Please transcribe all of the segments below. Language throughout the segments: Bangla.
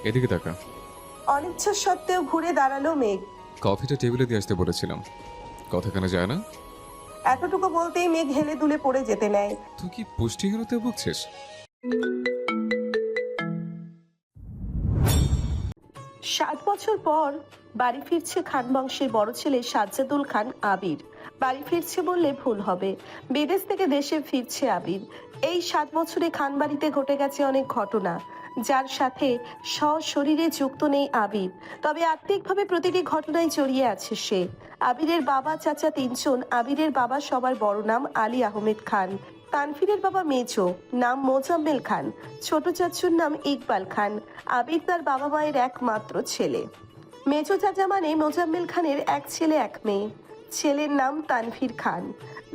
এদিকে তাকা। অনিচ্ছা সত্ত্বেও ঘুরে দাঁড়ালো মেঘ। কফিটা টেবিলে দিয়ে আসতে বলেছিলাম, কথা কানে যায় না? এতটুকু বলতেই মেঘ হেলে দুলে পড়ে যেতে নেয়। তুই কি পুষ্টিহীনতায় ভুগছিস? 7 বছর পর বাড়ি ফিরছে খান বংশের বড় ছেলে সাজ্জাদুল খান আবির। বাড়ি ফিরছে বললে ভুল হবে, বিদেশ থেকে দেশে ফিরছে আবির। এই 7 বছরে খান বাড়িতে ঘটে গেছে অনেক ঘটনা, যার সাথে সশরীরে যুক্ত নেই আবির, তবে আত্মিকভাবে প্রতিটি ঘটনায় জড়িয়ে আছে সে। আবিরের বাবা চাচা তিনজন। আবিরের বাবা সবার বড়, নাম আলী আহমেদ খান। তানফিরের বাবা মেজো, নাম মোজাম্মেল খান। ছোট চাচুর নাম ইকবাল খান। আবির তার বাবা মায়ের একমাত্র ছেলে। মেজো চাচা মানে মোজাম্মেল খানের এক ছেলে এক মেয়ে। ছেলের নাম তানভীর খান,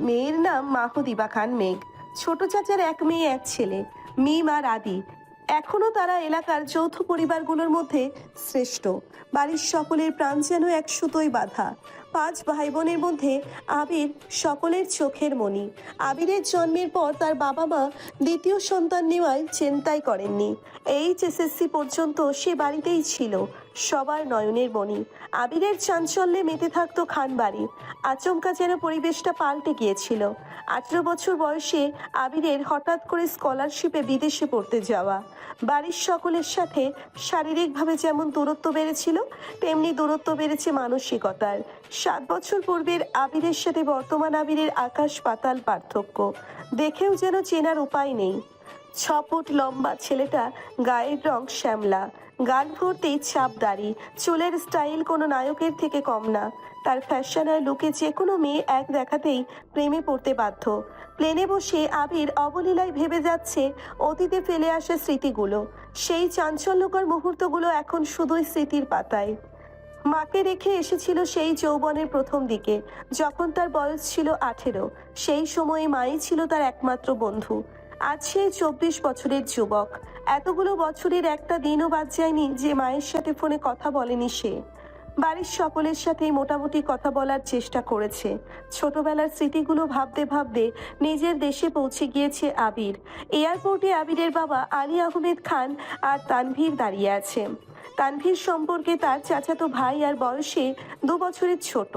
মেয়ের নাম মাহুদিবা খান মেঘ। ছোট চাচার এক মেয়ে এক ছেলে, মিম আর আদি। এখনো তারা এলাকার যৌথ পরিবারগুলোর মধ্যে শ্রেষ্ঠ। বাড়ির সকলের প্রাণ যেন এক সুতোয় বাঁধা। 5 ভাই বোনের মধ্যে আবির সকলের চোখের মণি। আবিরের জন্মের পর তার বাবা মা দ্বিতীয় সন্তান নেওয়ায় চিন্তাই করেননি। এইচএসএসসি পর্যন্ত সে বাড়িতেই ছিল, সবার নয়নের মণি। আবিরের চাঞ্চল্যে মেতে থাকতো খান বাড়ি। আচমকা যেন পরিবেশটা পাল্টে গিয়েছিল। 18 বছর বয়সে আবিরের হঠাৎ করে স্কলারশিপে বিদেশে পড়তে যাওয়া। বাড়ির সকলের সাথে শারীরিকভাবে যেমন দূরত্ব বেড়েছিল, তেমনি দূরত্ব বেড়েছে মানসিকতার। 7 বছর পূর্বের আবিরের সাথে বর্তমান আবিরের আকাশ পাতাল পার্থক্য। দেখেও যেন চেনার উপায় নেই। 6 ফুট লম্বা ছেলেটা, গায়ের রং শ্যামলা, গাল ভর্তি ছাপ দাড়ি, চুলের স্টাইল কোনো নায়কের থেকে কম না। তার ফ্যাশন আর লুকে যে কোনো মেয়ে এক দেখাতেই প্রেমে পড়তে বাধ্য। প্লেনে বসে আবির অবলীলায় ভেবে যাচ্ছে অতীতে ফেলে আসা স্মৃতিগুলো। সেই চাঞ্চল্যকর মুহূর্তগুলো এখন শুধুই স্মৃতির পাতায়। মাকে রেখে এসেছিল সেই যৌবনের প্রথম দিকে, যখন তার বয়স ছিল 18। সেই সময়ে মাই ছিল তার একমাত্র বন্ধু। আজ সে 24 বছরের যুবক। এতগুলো বছরের একটা দিনও বাদ যায়নি যে মায়ের সাথে ফোনে কথা বলেনি সে। বাড়ির সকলের সাথেই মোটামুটি কথা বলার চেষ্টা করেছে। ছোটবেলার স্মৃতিগুলো ভাবতে ভাবতে নিজের দেশে পৌঁছে গিয়েছে আবির। এয়ারপোর্টে আবিরের বাবা আলী আহমেদ খান আর তানভীর দাঁড়িয়ে আছে। তানভীর সম্পর্কে তার চাচাতো ভাই আর বয়সে 2 বছরের ছোট,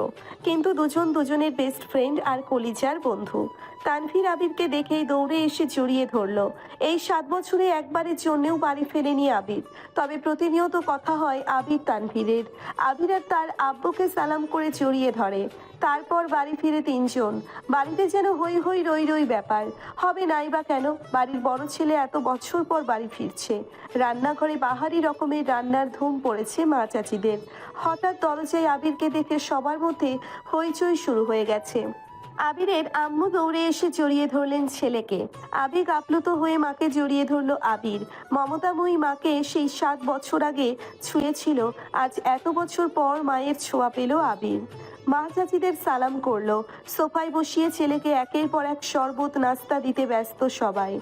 কিন্তু দুজন দুজনের বেস্ট ফ্রেন্ড আর কলিজার বন্ধু। তানভীর আবিরকে দেখেই দৌড়ে এসে জড়িয়ে ধরলো। এই 7 বছরে একবারের জন্যেও বাড়ি ফেরেনি আবির, তবে প্রতিনিয়ত কথা হয় আবির তানভীরের। আবির আর তার আব্বুকে সালাম করে জড়িয়ে ধরে। তারপর বাড়ি ফিরে তিনজন। বাড়িতে যেন হই হই রই রই ব্যাপার। হবে নাই বা কেন, বাড়ির বড় ছেলে এত বছর পর বাড়ি ফিরছে। রান্নাঘরে বাহারি রকমের রান্নার ধুম পড়েছে মা চাচিদের। হঠাৎ দরজায় আবিরকে দেখে সবার মধ্যে হইচই শুরু হয়ে গেছে। আবিরের আম্মু দৌড়ে এসে জড়িয়ে ধরলেন ছেলেকে। আবেগ আপ্লুত হয়ে মাকে জড়িয়ে ধরল আবির। মমতাময়ী মাকে সেই 7 বছর আগে ছুঁয়েছিল, আজ এত বছর পর মায়ের ছোঁয়া পেল আবির। মা চাচিদের সালাম করলো। সোফায় বসিয়ে ছেলেকে একের পর এক শরবত নাস্তা দিতে ব্যস্ত সবাই।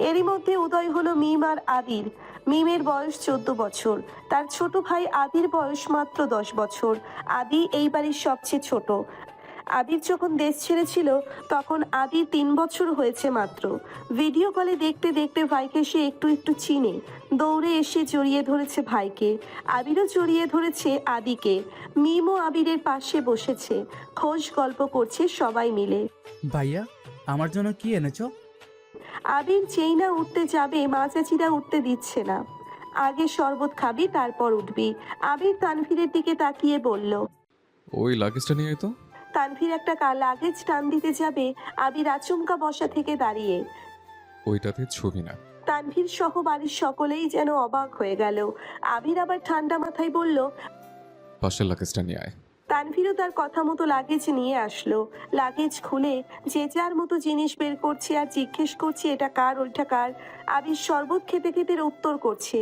এরই মধ্যে উদয় হলো মিম আর আদির। মিমের বয়স 14 বছর, তার ছোট ভাই আদির বয়স মাত্র 10 বছর। আদি এই বাড়ির সবচেয়ে ছোট। আবির যখন দেশ ছেড়েছিল তখন আদি 3 বছর হয়েছে মাত্র। ভিডিও কলে দেখতে দেখতে ভাইকে সে একটু একটু চিনে। দৌড়ে এসে জড়িয়ে ধরেছে ভাইকে। আবিরও জড়িয়ে ধরেছে আদিকে। মিমও আবিরের পাশে বসেছে। খোশ গল্প করছে সবাই মিলে। ভাইয়া, আমার জন্য কি এনেছো? আবির যেই না উঠতে যাবে মা চাচিরা উঠতে দিচ্ছে না। আগে শরবত খাবি তারপর উঠবি। আবির তানভীরের দিকে তাকিয়ে বলল। ওই লাগেজটা নিয়ে আয় তো। তানভীর একটা লাগেজ টান দিতে যাবে, আবির আচমকা বসা থেকে দাঁড়িয়ে। ওইটাতে ছবি না। তানভীর সহ বাড়ির সকলেই যেন অবাক হয়ে গেল। আবির আবার ঠান্ডা মাথায় বলল। পাশের লাগেজটা নিয়ে আয়। তানভীরও তার কথা মতো লাগেজ নিয়ে আসলো। লাগেজ খুলে যে যার মতো জিনিস বের করছে আর জিজ্ঞেস করছে এটা কার ওইটা কার। আবির শরবত খেতে খেতে উত্তর করছে।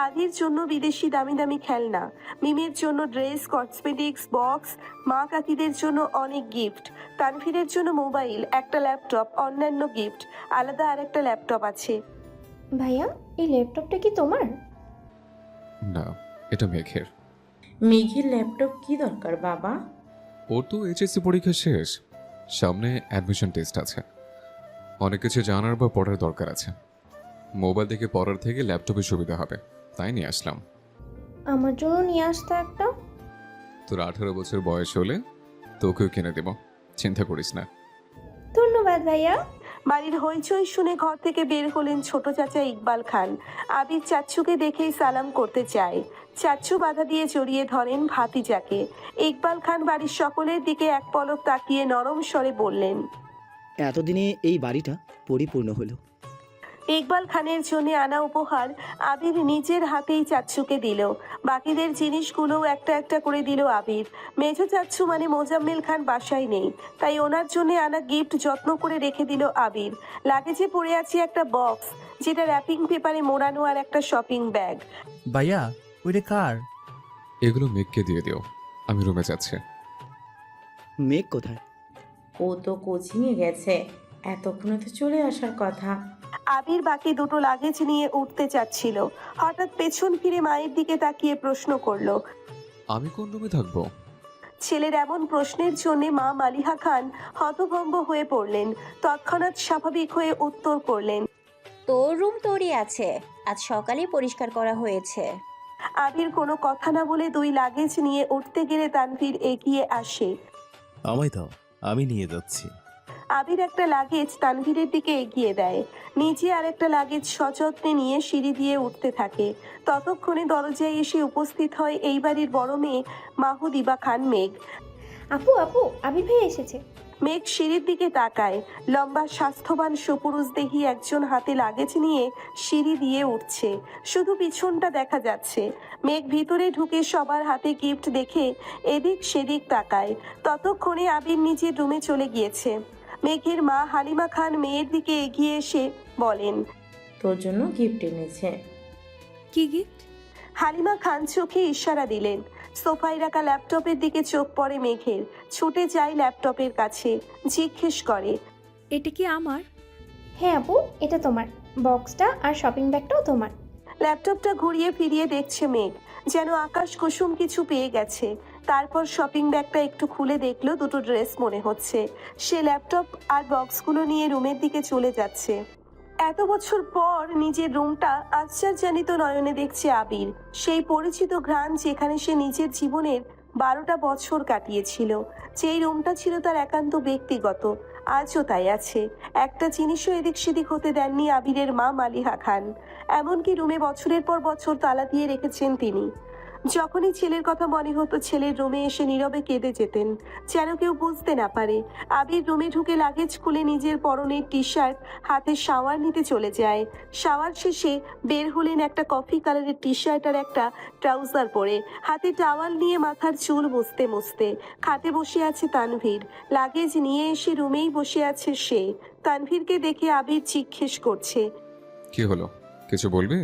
আদির জন্য বিদেশি দামি দামি খেলনা, মিমের জন্য ড্রেস, কসমেটিক্স, বক্স, মা কাকিদের জন্য অনেক গিফট, তানভীরের জন্য মোবাইল, একটা ল্যাপটপ, অন্যান্য গিফট, আলাদা আরেকটা ল্যাপটপ আছে। ভাইয়া, এই ল্যাপটপটা কি তোমার? না, এটা মেঘের। মেঘের ল্যাপটপ কি দরকার বাবা? ওর তো এইচএসসি পরীক্ষা শেষ, সামনে অ্যাডমিশন টেস্ট আছে, অনেক কিছু জানার বা পড়ার দরকার আছে। মোবাইল থেকে পড়ার থেকে ল্যাপটপে সুবিধা হবে, তাই নিয়ে আসলাম। আমার জন্য নিয়ে আসতে একটা। তোর 18 বছর বয়স হলে তোকেও কিনে দেব, চিন্তা করিস না। ধন্যবাদ ভাইয়া। বাড়ির হইচই শুনে ঘর থেকে বের হলেন ছোট চাচা ইকবাল খান। আবির চাচ্চুকে দেখেই সালাম করতে চায়। চাচ্চু বাধা দিয়ে জড়িয়ে ধরেন ভাতিজাকে। ইকবাল খান বাড়ির সকলের দিকে এক পলক তাকিয়ে নরম স্বরে বললেন, এতদিনে এই বাড়িটা পরিপূর্ণ হলো। ইকবাল খানের জন্য আনা উপহার আবির নিজের হাতেই চাচ্চুকে দিল। বাকিদের জিনিসগুলোও একটা একটা করে দিল আবির। মেজো চাচ্চু মানে মোজাম্মেল খান বাসায় নেই, তাই ওনার জন্য আনা গিফট যত্ন করে রেখে দিল আবির। লাগেজে পড়ে আছে একটা বক্স, যেটা র্যাপিং পেপারে মোড়ানো, আর একটা শপিং ব্যাগ। ভাইয়া ওইটা কার? এগুলো মেঘকে দিয়ে দিও, আমি রুমে যাচ্ছি। মেঘ কোথায়? ও তো কোচিংয়ে গেছে, এতক্ষণে তো চলে আসার কথা। আবির বাকি দুটো লাগেজ নিয়ে উঠতে চাচ্ছিল, হঠাৎ পেছন ফিরে মায়ের দিকে তাকিয়ে প্রশ্ন করলো। আমি কোন রুমে থাকবো? ছেলের এমন প্রশ্নের জন্য মা মালিহা খান হতভম্ব হয়ে পড়লেন। তৎক্ষণাৎ স্বাভাবিক হয়ে উত্তর করলেন, তোর রুম তোরই আছে, আজ সকালে পরিষ্কার করা হয়েছে। আবির কোনো কথা না বলে দুই লাগেজ নিয়ে উঠতে গেলে তানভীর এগিয়ে আসে। আমায় দাও, আমি নিয়ে যাচ্ছি। আবির একটা লাগেজ তানভীরের দিকে এগিয়ে দেয়, নিজে আরেকটা লাগেজ সযত্নে নিয়ে সিঁড়ি দিয়ে উঠতে থাকে। ততক্ষণে দরজায় এসে উপস্থিত হয় এই বাড়ির বড় মেয়ে মাহুদিবা খান মেঘ। আপু আপু, আবির ভাইয়া এসেছে। মেঘ সিঁড়ির দিকে তাকায়। লম্বা স্বাস্থ্যবান সুপুরুষদেহী একজন হাতে লাগেজ নিয়ে সিঁড়ি দিয়ে উঠছে, শুধু পিছনটা দেখা যাচ্ছে। মেঘ ভিতরে ঢুকে সবার হাতে গিফট দেখে এদিক সেদিক তাকায়। ততক্ষণে আবির নিজের রুমে চলে গিয়েছে। মেঘের মা হালিমা খান মেয়ের দিকে এগিয়ে এসে বলেন, তোর জন্য গিফট এনেছে। কি গিফট? হালিমা খান চোখে ইশারা দিলেন। সোফায় রাখা ল্যাপটপের দিকে চোখ পড়ে মেঘের, ছুটে যায় ল্যাপটপের কাছে, জিজ্ঞেস করে, এটা কি আমার? হ্যাঁ আপু, এটা তোমার। বক্সটা আর শপিং ব্যাগটাও তোমার। ল্যাপটপটা ঘুরিয়ে ফিরিয়ে দেখছে মেঘ, যেন আকাশ কুসুম কিছু পেয়ে গেছে। তারপর শপিং ব্যাগটা একটু খুলে দেখলো দুটো ড্রেস মনে হচ্ছে। সে ল্যাপটপ আর বক্সগুলো নিয়ে রুমের দিকে চলে যাচ্ছে। এত বছর পর নিজের রুমটা আশ্চর্যজনিত নয়নে দেখছে আবির। সেই পরিচিত ঘ্রাণ যেখানে সে নিজের জীবনের 12টা বছর কাটিয়েছিল, যেই রুমটা ছিল তার একান্ত ব্যক্তিগত, আজও তাই আছে। একটা জিনিসও এদিক সেদিক হতে দেননি আবিরের মা মালিহা খান। এমনকি রুমে বছরের পর বছর তালা দিয়ে রেখেছেন তিনি। যখনই ছেলের কথা মনে হতো ছেলের রুমে এসে নীরবে কেঁদে যেতেন, যেন কেউ বুঝতে না পারে। আবির রুমে ঢুকে লাগেজ খুলে নিজের পরনের টি শার্ট হাতে শাওয়ার নিতে চলে যায়। শাওয়ার শেষে বের হলেন একটা কফি কালারের টি শার্ট আর একটা ট্রাউজার পরে, হাতে টাওয়াল নিয়ে মাথার চুল মুছতে মুছতে। খাটে বসে আছে তানভীর, লাগেজ নিয়ে এসে রুমেই বসে আছে সে। তানভীরকে দেখে আবির জিজ্ঞেস করছে, কি হলো, কিছু বলবি?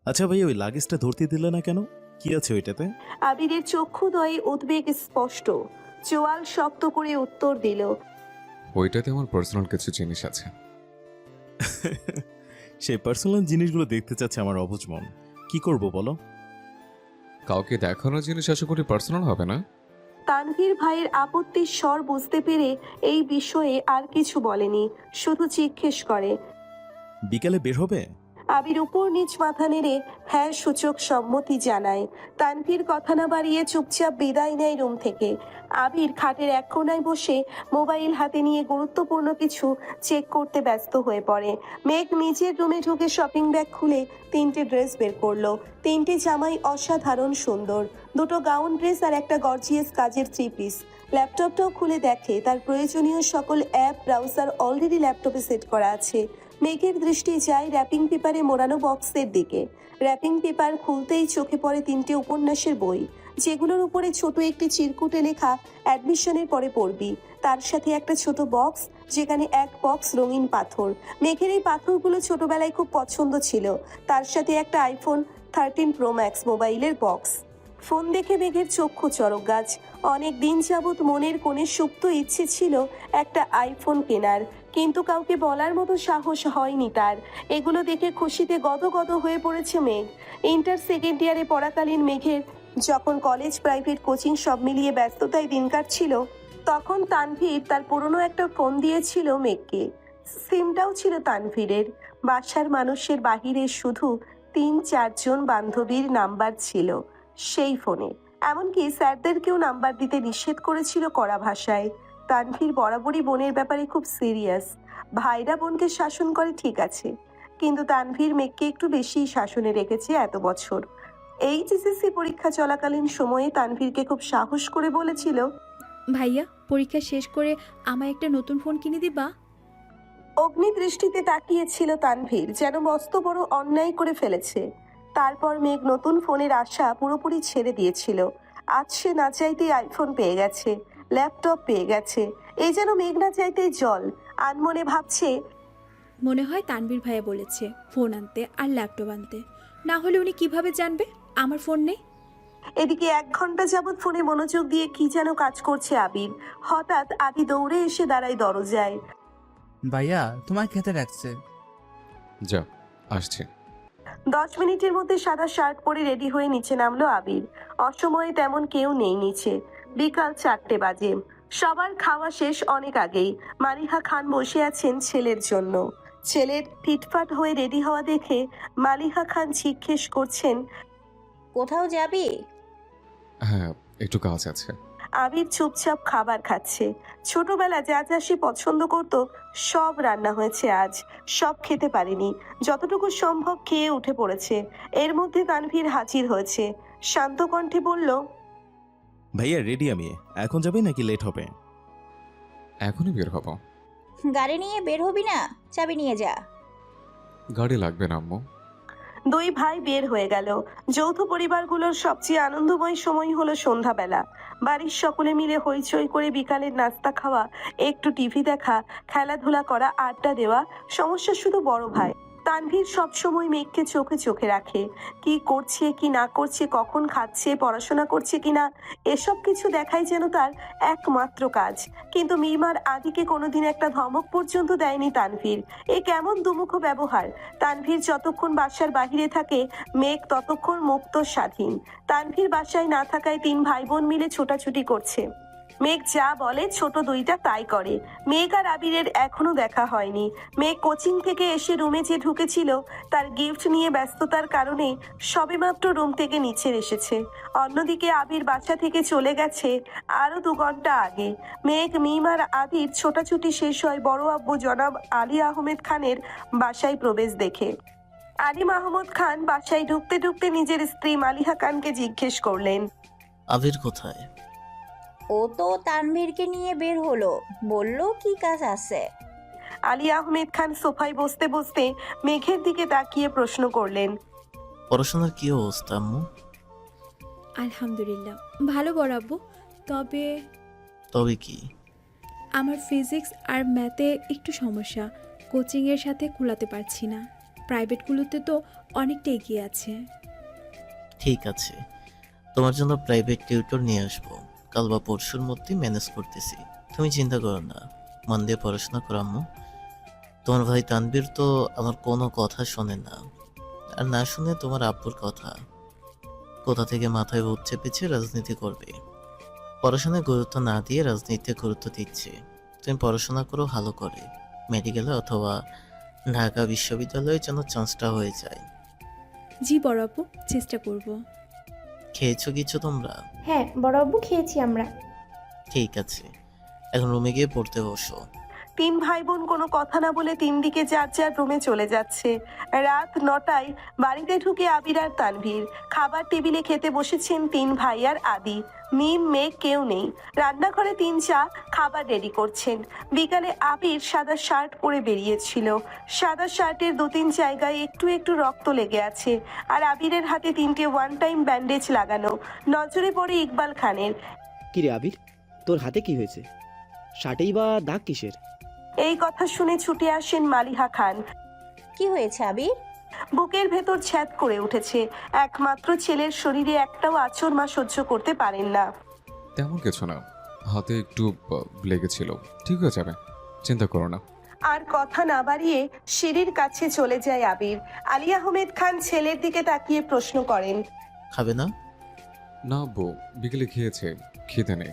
আচ্ছা ভাই, ওই লাগেজটা ধরতে দিলে না কেন? কি আছে ওইটাতে? আবিরের চক্ষুদ্বয়ে উদ্বেগ স্পষ্ট। চোয়াল শক্ত করে উত্তর দিল, ওইটাতে আমার পার্সোনাল কিছু জিনিস আছে। সেই পার্সোনাল জিনিসগুলো দেখতে চাচ্ছে আমার অবুঝ মন। কি করব বলো? কাউকে দেখানোর জিনিস আশা করি পার্সোনাল হবে না। তানভীর ভাইয়ের আপত্তির স্বর বুঝতে পেরে এই বিষয়ে আর কিছু বলেনি, শুধু জিজ্ঞেস করে, বিকালে বের হবে? আবির উপর নিচ মাথা নেড়ে হ্যাঁ সূচক সম্মতি জানায়। তানভীর কথা না বাড়িয়ে চুপচাপ বিদায় নেয় রুম থেকে। আবির খাটের এক কোণায় বসে মোবাইল হাতে নিয়ে গুরুত্বপূর্ণ কিছু চেক করতে ব্যস্ত হয়ে পড়ে। মেঘ নিজের রুমে ঢুকে শপিং ব্যাগ খুলে 3টে ড্রেস বের করলো। 3টে জামাই অসাধারণ সুন্দর, 2টো গাউন ড্রেস আর একটা গর্জিয়াস কাজের 3 পিস। ল্যাপটপটাও খুলে দেখে তার প্রয়োজনীয় সকল অ্যাপ ব্রাউজার অলরেডি ল্যাপটপে সেট করা আছে। মেঘের দৃষ্টি যায় র্যাপিং পেপারে মোড়ানো বক্সের দিকে। র্যাপিং পেপার খুলতেই চোখে পড়ে 3টে উপন্যাসের বই, যেগুলোর উপরে ছোট একটি চিরকুটে লেখা অ্যাডমিশনের পরে পড়বি। তার সাথে একটা ছোট বক্স, যেখানে এক বক্স রঙিন পাথর। মেঘের এই পাথরগুলো ছোটবেলায় খুব পছন্দ ছিল। তার সাথে একটা আইফোন 13 প্রো ম্যাক্স মোবাইলের বক্স। ফোন দেখে মেঘের চক্ষু চড়ক গাছ। অনেক দিন যাবৎ মনের কোণে সুপ্ত ইচ্ছে ছিল একটা আইফোন কেনার, কিন্তু কাউকে বলার মতো সাহস হয়নি তার। এগুলো দেখে খুশিতে গদগদ হয়ে পড়েছে মেঘ। ইন্টার সেকেন্ড ইয়ারে পড়াকালীন মেঘের যখন কলেজ প্রাইভেট কোচিং সব মিলিয়ে ব্যস্ততায় দিন কাটছিল, তখন তানভীর তার পুরনো একটা ফোন দিয়েছিল মেঘকে। সিমটাও ছিল তানভীরের। বাসার মানুষের বাহিরে শুধু 3-4 জন বান্ধবীর নাম্বার ছিল সেই ফোনে। এমনকি স্যারদেরকেও নাম্বার দিতে নিষেধ করেছিল কড়া ভাষায়। তানভীর বরাবরই বোনের ব্যাপারে খুব সিরিয়াস। ভাইরা বোনকে শাসন করে ঠিক আছে, কিন্তু তানভীর মেঘকে একটু বেশি শাসনে রেখেছে এত বছর। এইচএসসি পরীক্ষা চলাকালীন সময়ে তানভীরকে খুব সাহস করে বলেছিল, ভাইয়া পরীক্ষা শেষ করে আমায় একটা নতুন ফোন কিনে দিবা? অগ্নিদৃষ্টিতে তাকিয়েছিল তানভীর, যেন মস্ত বড় অন্যায় করে ফেলেছে। তারপর মেঘ নতুন ফোনের আশা পুরোপুরি ছেড়ে দিয়েছিল। আজ সে না চাইতেই আইফোন পেয়ে গেছে, ল্যাপটপ পেয়ে গেছে। এই যেন মেঘ না চাইতেই জল। আনমনে ভাবছে, মনে হয় তানভীর ভাইয়া বলেছে ফোন আনতে আর ল্যাপটপ আনতে, না হলে উনি কিভাবে জানবে আমার ফোন নেই? এদিকে 1 ঘন্টা যাবৎ ফোনে মনোযোগ দিয়ে কি যেন কাজ করছে আবির। হঠাৎ আদি দৌড়ে এসে দাঁড়ায় দরজায়। ভাইয়া তোমার খেতে রাখছে। যা, আসছে। 10 মিনিটের মধ্যে সাদা শার্ট পরে রেডি হয়ে নিচে নামলো আবির। অসময়ে তেমন কেউ নেই নিচে। বিকাল 4টে বাজে। সবার খাওয়া শেষ অনেক আগেই। মালিহা খান বসে আছেন ছেলের জন্য। ছেলের ফিটফাট হয়ে রেডি হওয়া দেখে মালিহা খান জিজ্ঞেস করছেন, কোথাও যাবি? হ্যাঁ, একটু কাজ আছে। আবির চুপচাপ খাবার খাচ্ছে। ছোটবেলা যা যা সে পছন্দ করত সব রান্না হয়েছে আজ। সব খেতে পারেনি, যতটুকু সম্ভব খেয়ে উঠে পড়েছে। এর মধ্যে তানভীর হাজির হয়েছে। শান্ত কণ্ঠে বলল, ভাইয়া রেডি আমি। এখন যাবে নাকি লেট হবে? এখনই বের হব। গাড়ি নিয়ে বের হবি না? চাবি নিয়ে যা। গাড়ি লাগবে না আম্মু। 2 ভাই বের হয়ে গেল। যৌথ পরিবারগুলোর সবচেয়ে আনন্দময় সময় হলো সন্ধ্যাবেলা। বাড়ির সকলে মিলে হইচই করে বিকালের নাস্তা খাওয়া, একটু টিভি দেখা, খেলাধুলা করা, আড্ডা দেওয়া। সমস্যা শুধু বড় ভাই তানভীর সবসময় মেঘকে চোখে চোখে রাখে। কি করছে কি না করছে, কখন খাচ্ছে, পড়াশোনা করছে কিনা, এসব কিছু দেখাই যেন তার একমাত্র কাজ। কিন্তু মিমার আদিকে কোনোদিন একটা ধমক পর্যন্ত দেয়নি তানভীর। এ কেমন দুমুখ ব্যবহার! তানভীর যতক্ষণ বাসার বাহিরে থাকে, মেঘ ততক্ষণ মুক্ত স্বাধীন। তানভীর বাসায় না থাকায় 3 ভাই বোন মিলে ছোটাছুটি করছে। মেঘ যা বলে ছোট দুইটা তাই করে। মেঘ আর আবিরের এখনো দেখা হয়নি। মেঘ কোচিং থেকে এসে রুমে যে ঢুকেছিল, তার গিফট নিয়ে ব্যস্ততার কারণে সবেমাত্র রুম থেকে নিচে এসেছে। অন্যদিকে আবির বাসা থেকে চলে গেছে আরো 2 ঘন্টা আগে। মেঘ, মিম আর আদির ছোটাছুটি শেষ হয় বড় আব্বু জনাব আলী আহমেদ খানের বাসায় প্রবেশ দেখে। আলী মাহমুদ খান বাসায় ঢুকতে ঢুকতে নিজের স্ত্রী মালিহা খানকে জিজ্ঞেস করলেন, আবির কোথায়? ও তো তানভীরকে নিয়ে বের হলো, বললো কি কাজ আছে। আলী আহমেদ খান সোফায় বসতে বসতে মেঘের দিকে তাকিয়ে প্রশ্ন করলেন, পড়াশোনার কি অবস্থা আম্মু? আলহামদুলিল্লাহ ভালো বরাব্বু। তবে তবে কি? আমার ফিজিক্স আর ম্যাথে একটু সমস্যা, কোচিংয়ের সাথে কুলাতে পারছি না। প্রাইভেটগুলোতে তো অনেকটা এগিয়ে আছে। ঠিক আছে, তোমার জন্য প্রাইভেট টিউটর নিয়ে আসবো। কাল বা পরশুর মধ্যে ম্যানেজ করতেছি, তুমি চিন্তা করো না। মন দিয়ে পড়াশোনা করো আম্মু। তোমার ভাই তানবীর তো আমার কোনো কথা শোনে না, আর না শুনে তোমার আব্বুর কথা। কোথা থেকে মাথায় ভূত চেপেছে রাজনীতি করবে। পড়াশোনায় গুরুত্ব না দিয়ে রাজনীতিতে গুরুত্ব দিচ্ছে। তুমি পড়াশোনা করো ভালো করে, মেডিকেলে অথবা ঢাকা বিশ্ববিদ্যালয়ে যেন চান্সটা হয়ে যায়। জি বরাব্বু, চেষ্টা করব। খেয়েছো কিছু তোমরা? হ্যাঁ বড় আব্বু, খেয়েছি আমরা। ঠিক আছে, এখন রুমে গিয়ে পড়তে বসো। 3 ভাই বোন কোনো কথা না বলে 3 দিকে যার যার রুমে চলে যাচ্ছে। রাত 9টায় বাড়িতে ঢুকে আবির আর তানভীর। খাবার টেবিলে খেতে বসেছেন 3 ভাই আর আদি। মিম, মেঘ কেউ নেই। রান্নাঘরে 3 চা খাবার রেডি করছেন। বিকালে আবির সাদা শার্ট পরে বেরিয়েছিল। সাদা শার্টের 2-3 জায়গায় একটু একটু রক্ত লেগে আছে, আর আবিরের হাতে 3টে 1 টাইম ব্যান্ডেজ লাগানো। নজরে পড়ে ইকবাল খানের। কিরে আবির, তোর হাতে কি হয়েছে? শার্টেই বা দাগ কিসের? এই কথা শুনে ছুটে আসেন মালিহা খান। কি হয়েছে আবির? বুকের ভেতর ছ্যাদ করে উঠেছে। একমাত্র ছেলের শরীরে একটাও আঁচড় মা সহ্য করতে পারেন না। তেমন কিছু না, হাতে একটু লেগেছিল, ঠিক হয়ে যাবে, চিন্তা করো না। আর কথা না বাড়িয়ে সিঁড়ির কাছে চলে যায় আবির। আলী আহমেদ খান ছেলের দিকে তাকিয়ে প্রশ্ন করেন, খাবে না? না বউ, বিকেলে খেয়েছে, খেতে নেই।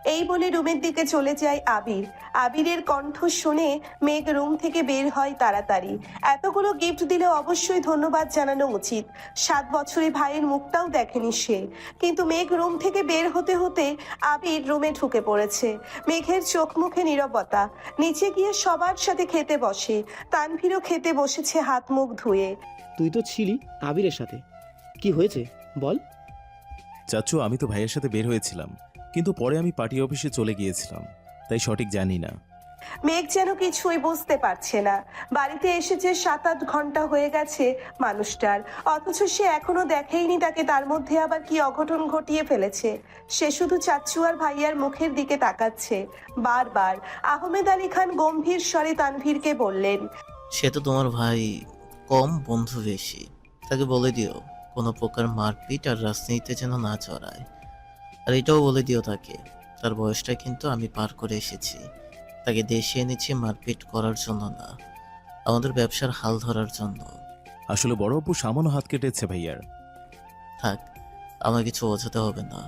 এই বলে রুমের দিকে চলে যায় আবির। আবিরের কণ্ঠ শুনে মেঘ রুম থেকে বের হয় তাড়াতাড়ি। এতগুলো গিফট দিলে অবশ্যই ধন্যবাদ জানানো উচিত। 7 বছরে ভাইয়ের মুখটাও দেখেনি সে। কিন্তু মেঘ রুম থেকে বের হতে হতে আবির রুমে ঢুকে পড়েছে। মেঘের চোখ মুখে নীরবতা। নিচে গিয়ে সবার সাথে খেতে বসে। তানভীরও খেতে বসেছে হাত মুখ ধুয়ে। তুই তো ছিলি আবিরের সাথে, কি হয়েছে বল? চাচু, আমি তো ভাইয়ের সাথে বের হয়েছিলাম, কিন্তু পরে আমি পার্টি অফিসে চলে গিয়েছিলাম, তাই সঠিক জানি না। মেঘ যেন কিছুই বুঝতে পারছে না। বাড়িতে এসেছে 7-8 ঘন্টা হয়ে গেছে মানুষটার, অথচ সে এখনো দেখেইনি তাকে তার মধ্যে আবার কি অঘটন ঘটিয়ে ফেলেছে। সে শুধু চাচ্চু আর ভাইয়ার মুখের দিকে তাকাচ্ছে বারবার। আহমেদ আলী খান গম্ভীর স্বরে তানভীরকে বললেন, সে তো তোমার ভাই, কম বন্ধু বেশি। তাকে বলে দিও কোনো প্রকার মারপিট আর রাজনীতিতে যেন না চড়ায়। আর এটাও বলে দিও তাকে, তার বয়সটা কিন্তু আমি পার করে এসেছি। তাকে দেশে এনেছি মারপিট করার জন্য না, আমাদের ব্যবসার হাল ধরার জন্য। আসলে বড় অপু সামান্য হাত কেটেছে ভাইয়ার। থাক, আমার কিছু বোঝাতে হবে না।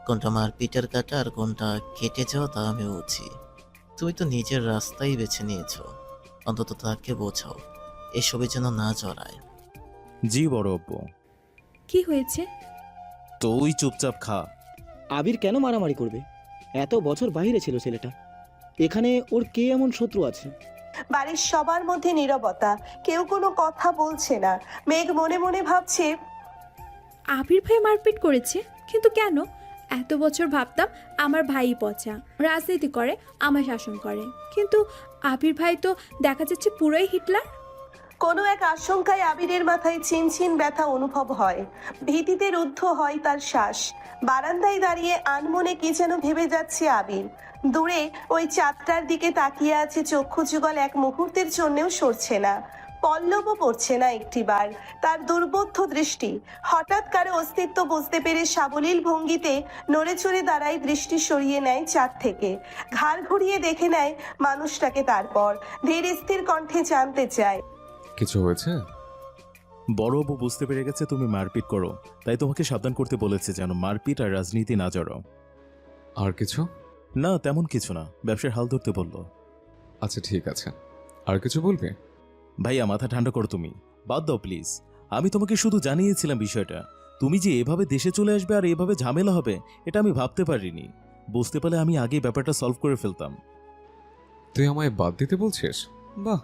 কোনটা মারপিটের কাটা আর কোনটা কেটে যাওয়া তা আমি বুঝি। তুমি তো নিজের রাস্তাই বেছে নিয়েছো, অন্তত তাকে বোঝাও এসবে যেন না জড়ায়। জি বড় অপু। কি হয়েছে? তুই চুপচাপ খা। আবির কেন মারামারি করবে? এত বছর বাইরে ছিল ছেলেটা, এখানে ওর কে এমন শত্রু আছে? বাড়ির সবার মধ্যে নীরবতা, কেউ কোনো কথা বলছে না। মেঘ মনে মনে ভাবছে, আবির ভাই মারপিট করেছে, কিন্তু কেন? এত বছর ভাবতাম আমার ভাই পচা, রাজনীতি করে, আমার শাসন করে, কিন্তু আবির ভাই তো দেখা যাচ্ছে পুরোই হিটলার। কোনো এক আশঙ্কায় আবিরের মাথায় চিনচিন ব্যথা অনুভব হয়। ভীতিতে রুদ্ধ হয় তার শ্বাস। বারান্দায় দাঁড়িয়ে আনমনে কি যেন ভেবে যাচ্ছে আবির। দূরে ওই চাঁদটার দিকে তাকিয়ে আছে চক্ষু যুগল, এক মুহূর্তের জন্যেও সরছে না, পল্লবও পড়ছে না একটিবার। তার দুর্বোধ্য দৃষ্টি। হঠাৎ কারো অস্তিত্ব বুঝতে পেরে সাবলীল ভঙ্গিতে নড়ে চড়ে দাঁড়ায়, দৃষ্টি সরিয়ে নেয় চাঁদ থেকে, ঘাড় ঘুরিয়ে দেখে নেয় মানুষটাকে। তারপর ধীর স্থির কণ্ঠে জানতে চায়, কিছু হয়েছে? বড় অপু বুঝতে পেরে গেছে তুমি মারপিট করো, তাই তোমাকে সাবধান করতে বলেছে যেন মারপিট আর রাজনীতি না জড়ো। আর কিছু? না, তেমন কিছু না, ব্যবসার হাল ধরতে বললো। আচ্ছা ঠিক আছে, আর কিছু বলবে? ভাইয়া মাথা ঠান্ডা করো তুমি, বাদ দাও প্লিজ। আমি তোমাকে শুধু জানিয়েছিলাম বিষয়টা। তুমি যে এভাবে দেশে চলে আসবে আর এভাবে ঝামেলা হবে, এটা আমি ভাবতে পারিনি। বুঝতে পারলে আমি আগে ব্যাপারটা সলভ করে ফেলতাম। তুই আমায় বাদ দিতে বলছিস? বাহ।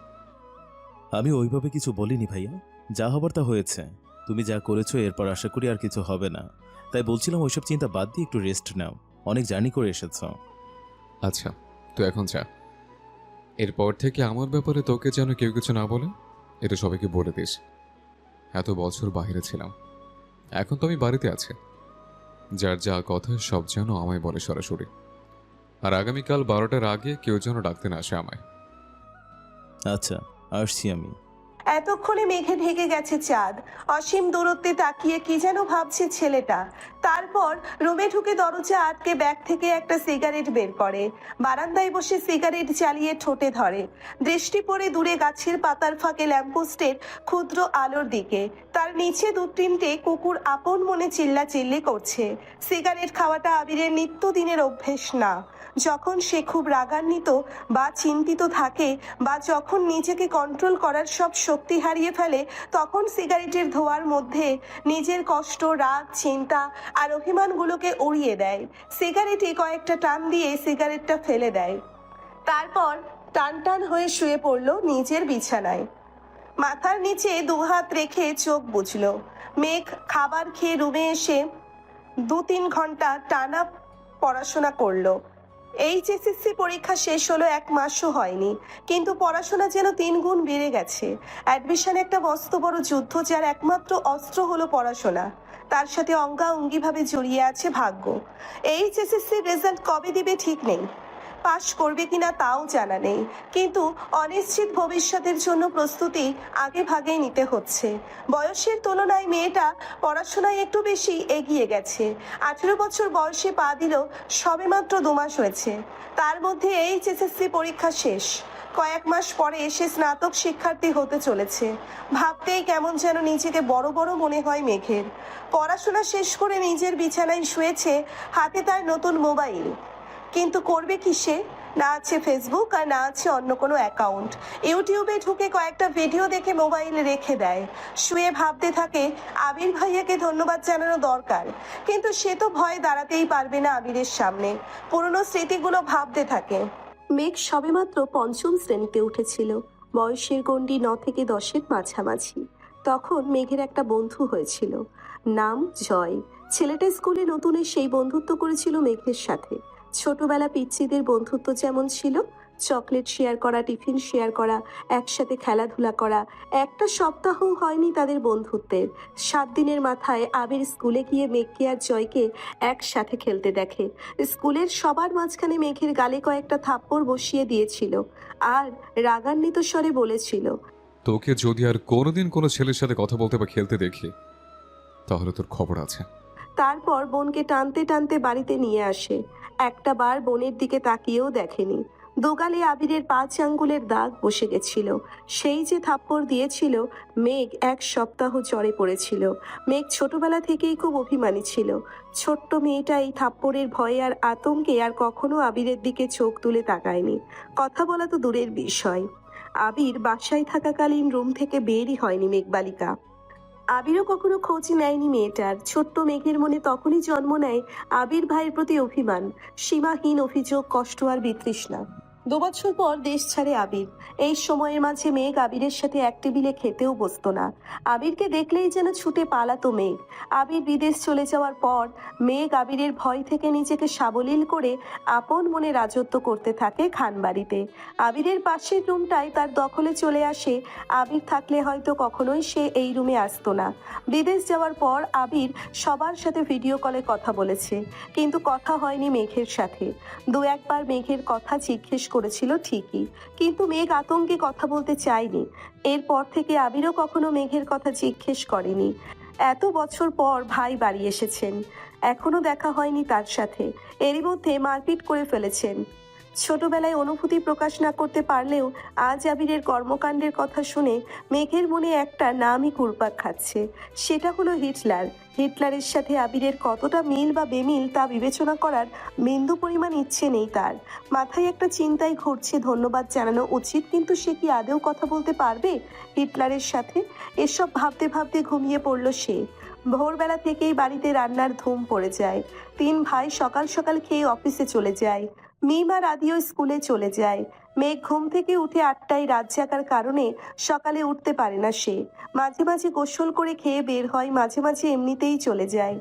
আমি ওইভাবে কিছু বলিনি ভাইয়া, যা হবার তা হয়েছে। তুমি যা করেছো এরপর আশা করি আর কিছু হবে না, তাই বলছিলাম ওইসব চিন্তা বাদ দিয়ে একটু রেস্ট নাও, অনেক জার্নি করে এসেছ। আচ্ছা তুই এখন যা। এরপর থেকে আমার ব্যাপারে তোকে যেন কেউ কিছু না বলে, এটা সবাইকে বলে দিস। এত বছর বাইরে ছিলাম, এখন তো আমি বাড়িতে আছি। যার যা কথা সব যেন আমায় বলে সরাসরি। আর আগামীকাল 12টার আগে কেউ যেন ডাকতে না আসে আমায়। আচ্ছা, আসছি আমি। এতক্ষণে মেঘে ঢেকে গেছে চাঁদ। অসীম দূরত্বে তাকিয়ে কি যেন ভাবছে ছেলেটা। তারপর রুমে ঢুকে দরজা আটকে ব্যাগ থেকে একটা সিগারেট বের করে। বারান্দায় বসে সিগারেট জ্বালিয়ে ঠোঁটে ধরে। দৃষ্টি পড়ে দূরে গাছের পাতার ফাঁকে ল্যাম্পপোস্টের ক্ষুদ্র আলোর দিকে। তার নিচে 2-3টে কুকুর আপন মনে চিল্লাচিল্লি করছে। সিগারেট খাওয়াটা আবিরের নিত্যদিনের অভ্যেস না। যখন সে খুব রাগান্বিত বা চিন্তিত থাকে, বা যখন নিজেকে কন্ট্রোল করার সব শক্তি হারিয়ে ফেলে, তখন সিগারেটের ধোঁয়ার মধ্যে নিজের কষ্ট, রাগ, চিন্তা আর অভিমানগুলোকে উড়িয়ে দেয়। সিগারেটে কয়েকটা টান দিয়ে সিগারেটটা ফেলে দেয়। তারপর টান টান হয়ে শুয়ে পড়ল নিজের বিছানায়। মাথার নিচে 2 হাত রেখে চোখ বুঝল। মেঘ খাবার খেয়ে রুমে এসে 2-3 ঘন্টা টানা পড়াশোনা করলো। HSSC পরীক্ষা শেষ হলো, 1 মাসও হয়নি, কিন্তু পড়াশোনা যেন 3 গুণ বেড়ে গেছে। অ্যাডমিশন একটা মস্ত বড় যুদ্ধ, যার একমাত্র অস্ত্র হলো পড়াশোনা। তার সাথে অঙ্গাঅঙ্গিভাবে জড়িয়ে আছে ভাগ্য। HSSC রেজাল্ট কবে দিবে ঠিক নেই, পাশ করবে কিনা তাও জানা নেই, কিন্তু অনিশ্চিত ভবিষ্যতের জন্য প্রস্তুতি আগে ভাগেই নিতে হচ্ছে। বয়সের তুলনায় মেয়েটা পড়াশোনায় একটু বেশি এগিয়ে গেছে। 18 বছর বয়সে পা দিল, সবেমাত্র 2 মাস হয়েছে। তার মধ্যে HSSC পরীক্ষা শেষ, কয়েক মাস পরে এসে স্নাতক শিক্ষার্থী হতে চলেছে। ভাবতেই কেমন যেন নিজেকে বড় বড় মনে হয় মেঘের। পড়াশোনা শেষ করে নিজের বিছানায় শুয়েছে, হাতে তার নতুন মোবাইল। কিন্তু করবে কি সে? না আছে ফেসবুক আর না আছে অন্য কোনো অ্যাকাউন্ট। ইউটিউবে ঢুকে কয়েকটা ভিডিও দেখে মোবাইলে রেখে দেয়। শুয়ে ভাবতে থাকে আবির ভাইয়াকে ধন্যবাদ জানানো দরকার, কিন্তু সে তো ভয়ে দাঁড়াতেই পারবে না আবিরের সামনে। পুরনো স্মৃতিগুলো ভাবতে থাকে। মেঘ সবেমাত্র পঞ্চম শ্রেণীতে উঠেছিল, বয়সের গণ্ডি 9 থেকে 10-এর মাঝামাঝি। তখন মেঘের একটা বন্ধু হয়েছিল, নাম জয়। ছেলেটা স্কুলে নতুন সেই বন্ধুত্ব করেছিল মেঘের সাথে। ছোটবেলা পিচ্চিদের বন্ধুত্ব যেমন ছিল, চকলেট শেয়ার করা, টিফিন শেয়ার করা, একসাথে খেলাধুলা করা, একটা সপ্তাহও হয়নি তাদের বন্ধুত্বের। 7 দিনের মাথায় আবির স্কুলে গিয়ে মেঘকে আর জয়কে একসাথে খেলতে দেখে। স্কুলের সবার মাঝখানে মেঘের গালে কয়েকটা থাপ্পড় বসিয়ে দিয়েছিল আর রাগান্বিত স্বরে বলেছিল, তোকে যদি আর কোনোদিন কোনো ছেলের সাথে কথা বলতে বা খেলতে দেখি তাহলে তোর খবর আছে। তারপর বোনকে টানতে টানতে বাড়িতে নিয়ে আসে। একটা বার বোনের দিকে তাকিয়েও দেখেনি। দোগালে আবিরের 5 আঙ্গুলের দাগ বসে গেছিল। সেই যে থাপ্পড় দিয়েছিল, মেঘ 1 সপ্তাহ জ্বরে পড়েছিল। মেঘ ছোটবেলা থেকেই খুব অভিমানী ছিল। ছোট্ট মেয়েটা এই থাপ্পড়ের ভয়ে আর আতঙ্কে আর কখনো আবিরের দিকে চোখ তুলে তাকায়নি। কথা বলা তো দূরের বিষয়, আবির বাসায় থাকাকালীন রুম থেকে বেরই হয়নি মেঘবালিকা। আবিরও কখনো খোঁজ নেয়নি মেয়েটার। ছোট্ট মেঘের মনে তখনই জন্ম নেয় আবির ভাইয়ের প্রতি অভিমান, সীমাহীন অভিযোগ, কষ্ট আর বিতৃষ্ণা। 2 বছর পর দেশ ছাড়ে আবির। এই সময়ের মাঝে মেঘ আবিরের সাথে এক টেবিলে খেতেও বসতো না। আবিরকে দেখলেই যেন ছুটে পালাতো মেঘ। আবির বিদেশ চলে যাওয়ার পর মেঘ আবিরের ভয় থেকে নিজেকে সাবলীল করে আপন মনে রাজত্ব করতে থাকে খানবাড়িতে। আবিরের পাশের রুমটাই তার দখলে চলে আসে। আবির থাকলে হয়তো কখনোই সে এই রুমে আসতো না। বিদেশ যাওয়ার পর আবির সবার সাথে ভিডিও কলে কথা বলেছে, কিন্তু কথা হয়নি মেঘের সাথে। 2-1 বার মেঘের কথা জিজ্ঞেস করেছিল ঠিকই, কিন্তু মেঘ আতঙ্কে কথা বলতে চায়নি। এরপর থেকে আবিরও কখনো মেঘের কথা জিজ্ঞেস করেনি। এত বছর পর ভাই বাড়ি এসেছেন, এখনো দেখা হয়নি তার সাথে। এরই মধ্যে মারপিট করে ফেলেছেন। ছোটবেলায় অনুভূতি প্রকাশ না করতে পারলেও আজ আবিরের কর্মকাণ্ডের কথা শুনে মেঘের মনে একটা নামই ঘুরপাক খাচ্ছে, সেটা হলো হিটলার। হিটলারের সাথে আবিরের কতটা মিল বা বেমিল তা বিবেচনা করার বিন্দু পরিমাণ ইচ্ছে নেই তার। মাথায় একটা চিন্তাই ঘুরছে, ধন্যবাদ জানানো উচিত, কিন্তু সে কি আদেও কথা বলতে পারবে হিটলারের সাথে? এসব ভাবতে ভাবতে ঘুমিয়ে পড়ল সে। ভোরবেলা থেকেই বাড়িতে রান্নার ধুম পড়ে যায়। 3 ভাই সকাল সকাল খেয়ে অফিসে চলে যায়। মিম আর আদিও স্কুলে চলে যায়। মেঘ ঘুম থেকে উঠে 8টায় রাত জাগার কারণে সকালে উঠতে পারে না সে। মাঝে মাঝে গোসল করে খেয়ে বের হয়, মাঝে মাঝে এমনিতেই চলে যায়।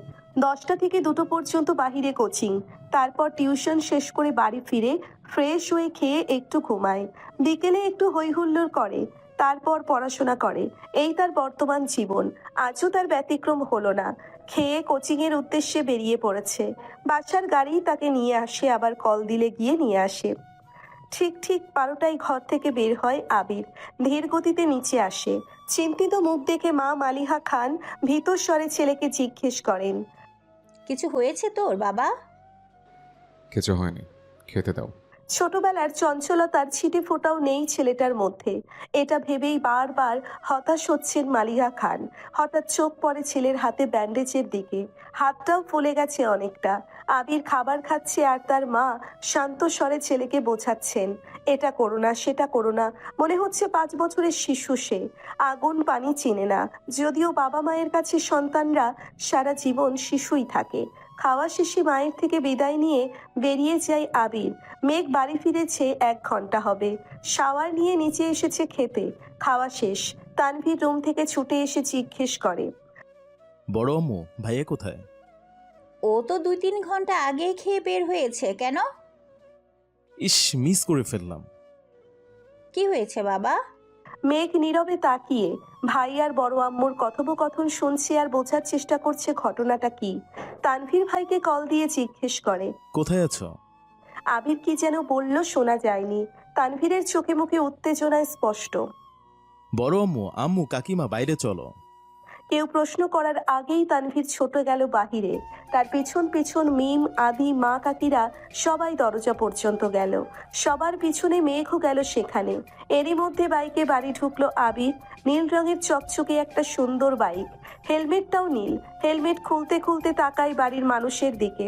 10টা থেকে 2টো পর্যন্ত বাহিরে কোচিং, তারপর টিউশন শেষ করে বাড়ি ফিরে ফ্রেশ হয়ে খেয়ে একটু ঘুমায়। বিকেলে একটু হই হুল্লোড় করে, তারপর পড়াশোনা করে। এই তার বর্তমান জীবন। আজও তার ব্যতিক্রম হলো না। খেয়ে কোচিংয়ের উদ্দেশ্যে বেরিয়ে পড়েছে। বাসার গাড়ি তাকে নিয়ে আসে, আবার কল দিলে গিয়ে নিয়ে আসে। ঠিক 12টায় ঘর থেকে বের হয় আবির। ধীর গতিতে নিচে আসে। চিন্তিত মুখ দেখে মা মালিহা খান ভীতর স্বরে ছেলেকে জিজ্ঞেস করেন, কিছু হয়েছে তোর বাবা? কিছু হয়নি, খেতে দাও। ছোটবেলার চঞ্চলতার ছিটে ফোঁটাও নেই ছেলেটার মধ্যে। এটা ভেবেই বারবার হতাশ হচ্ছেন মালিহা খান। হঠাৎ চোখ পড়ে ছেলের হাতে ব্যান্ডেজের দিকে। হাতটাও ফুলে গেছে অনেকটা। আবির খাবার খাচ্ছে আর তার মা শান্ত স্বরে ছেলেকে বোঝাচ্ছেন, এটা করো না, সেটা করো না। মনে হচ্ছে 5 বছরের শিশু সে, আগুন পানি চিনে না। যদিও বাবা মায়ের কাছে সন্তানরা সারা জীবন শিশুই থাকে। খাওয়া শেষে মায়ের থেকে বিদায় নিয়ে বেরিয়ে যায় আবির। মেঘ বাড়ি ফিরেছে 1 ঘন্টা হবে। শাওয়ার নিয়ে নিচে এসেছে খেতে। খাওয়া শেষ। তানভীর রুম থেকে ছুটে এসে জিজ্ঞেস করে, বড় আম্মু, ভাইয়া কোথায়? ও তো 2-3 ঘন্টা আগেই খেয়ে বের হয়েছে। কেন? ইস, মিস করে ফেললাম। কি হয়েছে বাবা? মেঘ নীরবে তাকিয়ে ভাই আর বড় আম্মুর কথোপকথন শুনছে আর বোঝার চেষ্টা করছে ঘটনাটা কি। তানভীর ভাইকে কল দিয়ে জিজ্ঞেস করে, কোথায় আছো? আবির কি যেন বলল, শোনা যায়নি। তানভীরের চোখে মুখে উত্তেজনায় স্পষ্ট। বড় আম্মু, আম্মু, কাকিমা, বাইরে চলো। কেউ প্রশ্ন করার আগেই তানভীর ছোটে গেল বাহিরে। তার পিছন পিছন মিম, আদি, মা, কাকিরা সবাই দরজা পর্যন্ত গেল। সবার পিছনে মেঘও গেল সেখানে। এরই মধ্যে বাইকে বাড়ি ঢুকলো আবির। নীল রঙের চকচকে একটা সুন্দর বাইক, হেলমেটটাও নীল। হেলমেট খুলতে খুলতে তাকায় বাড়ির মানুষের দিকে।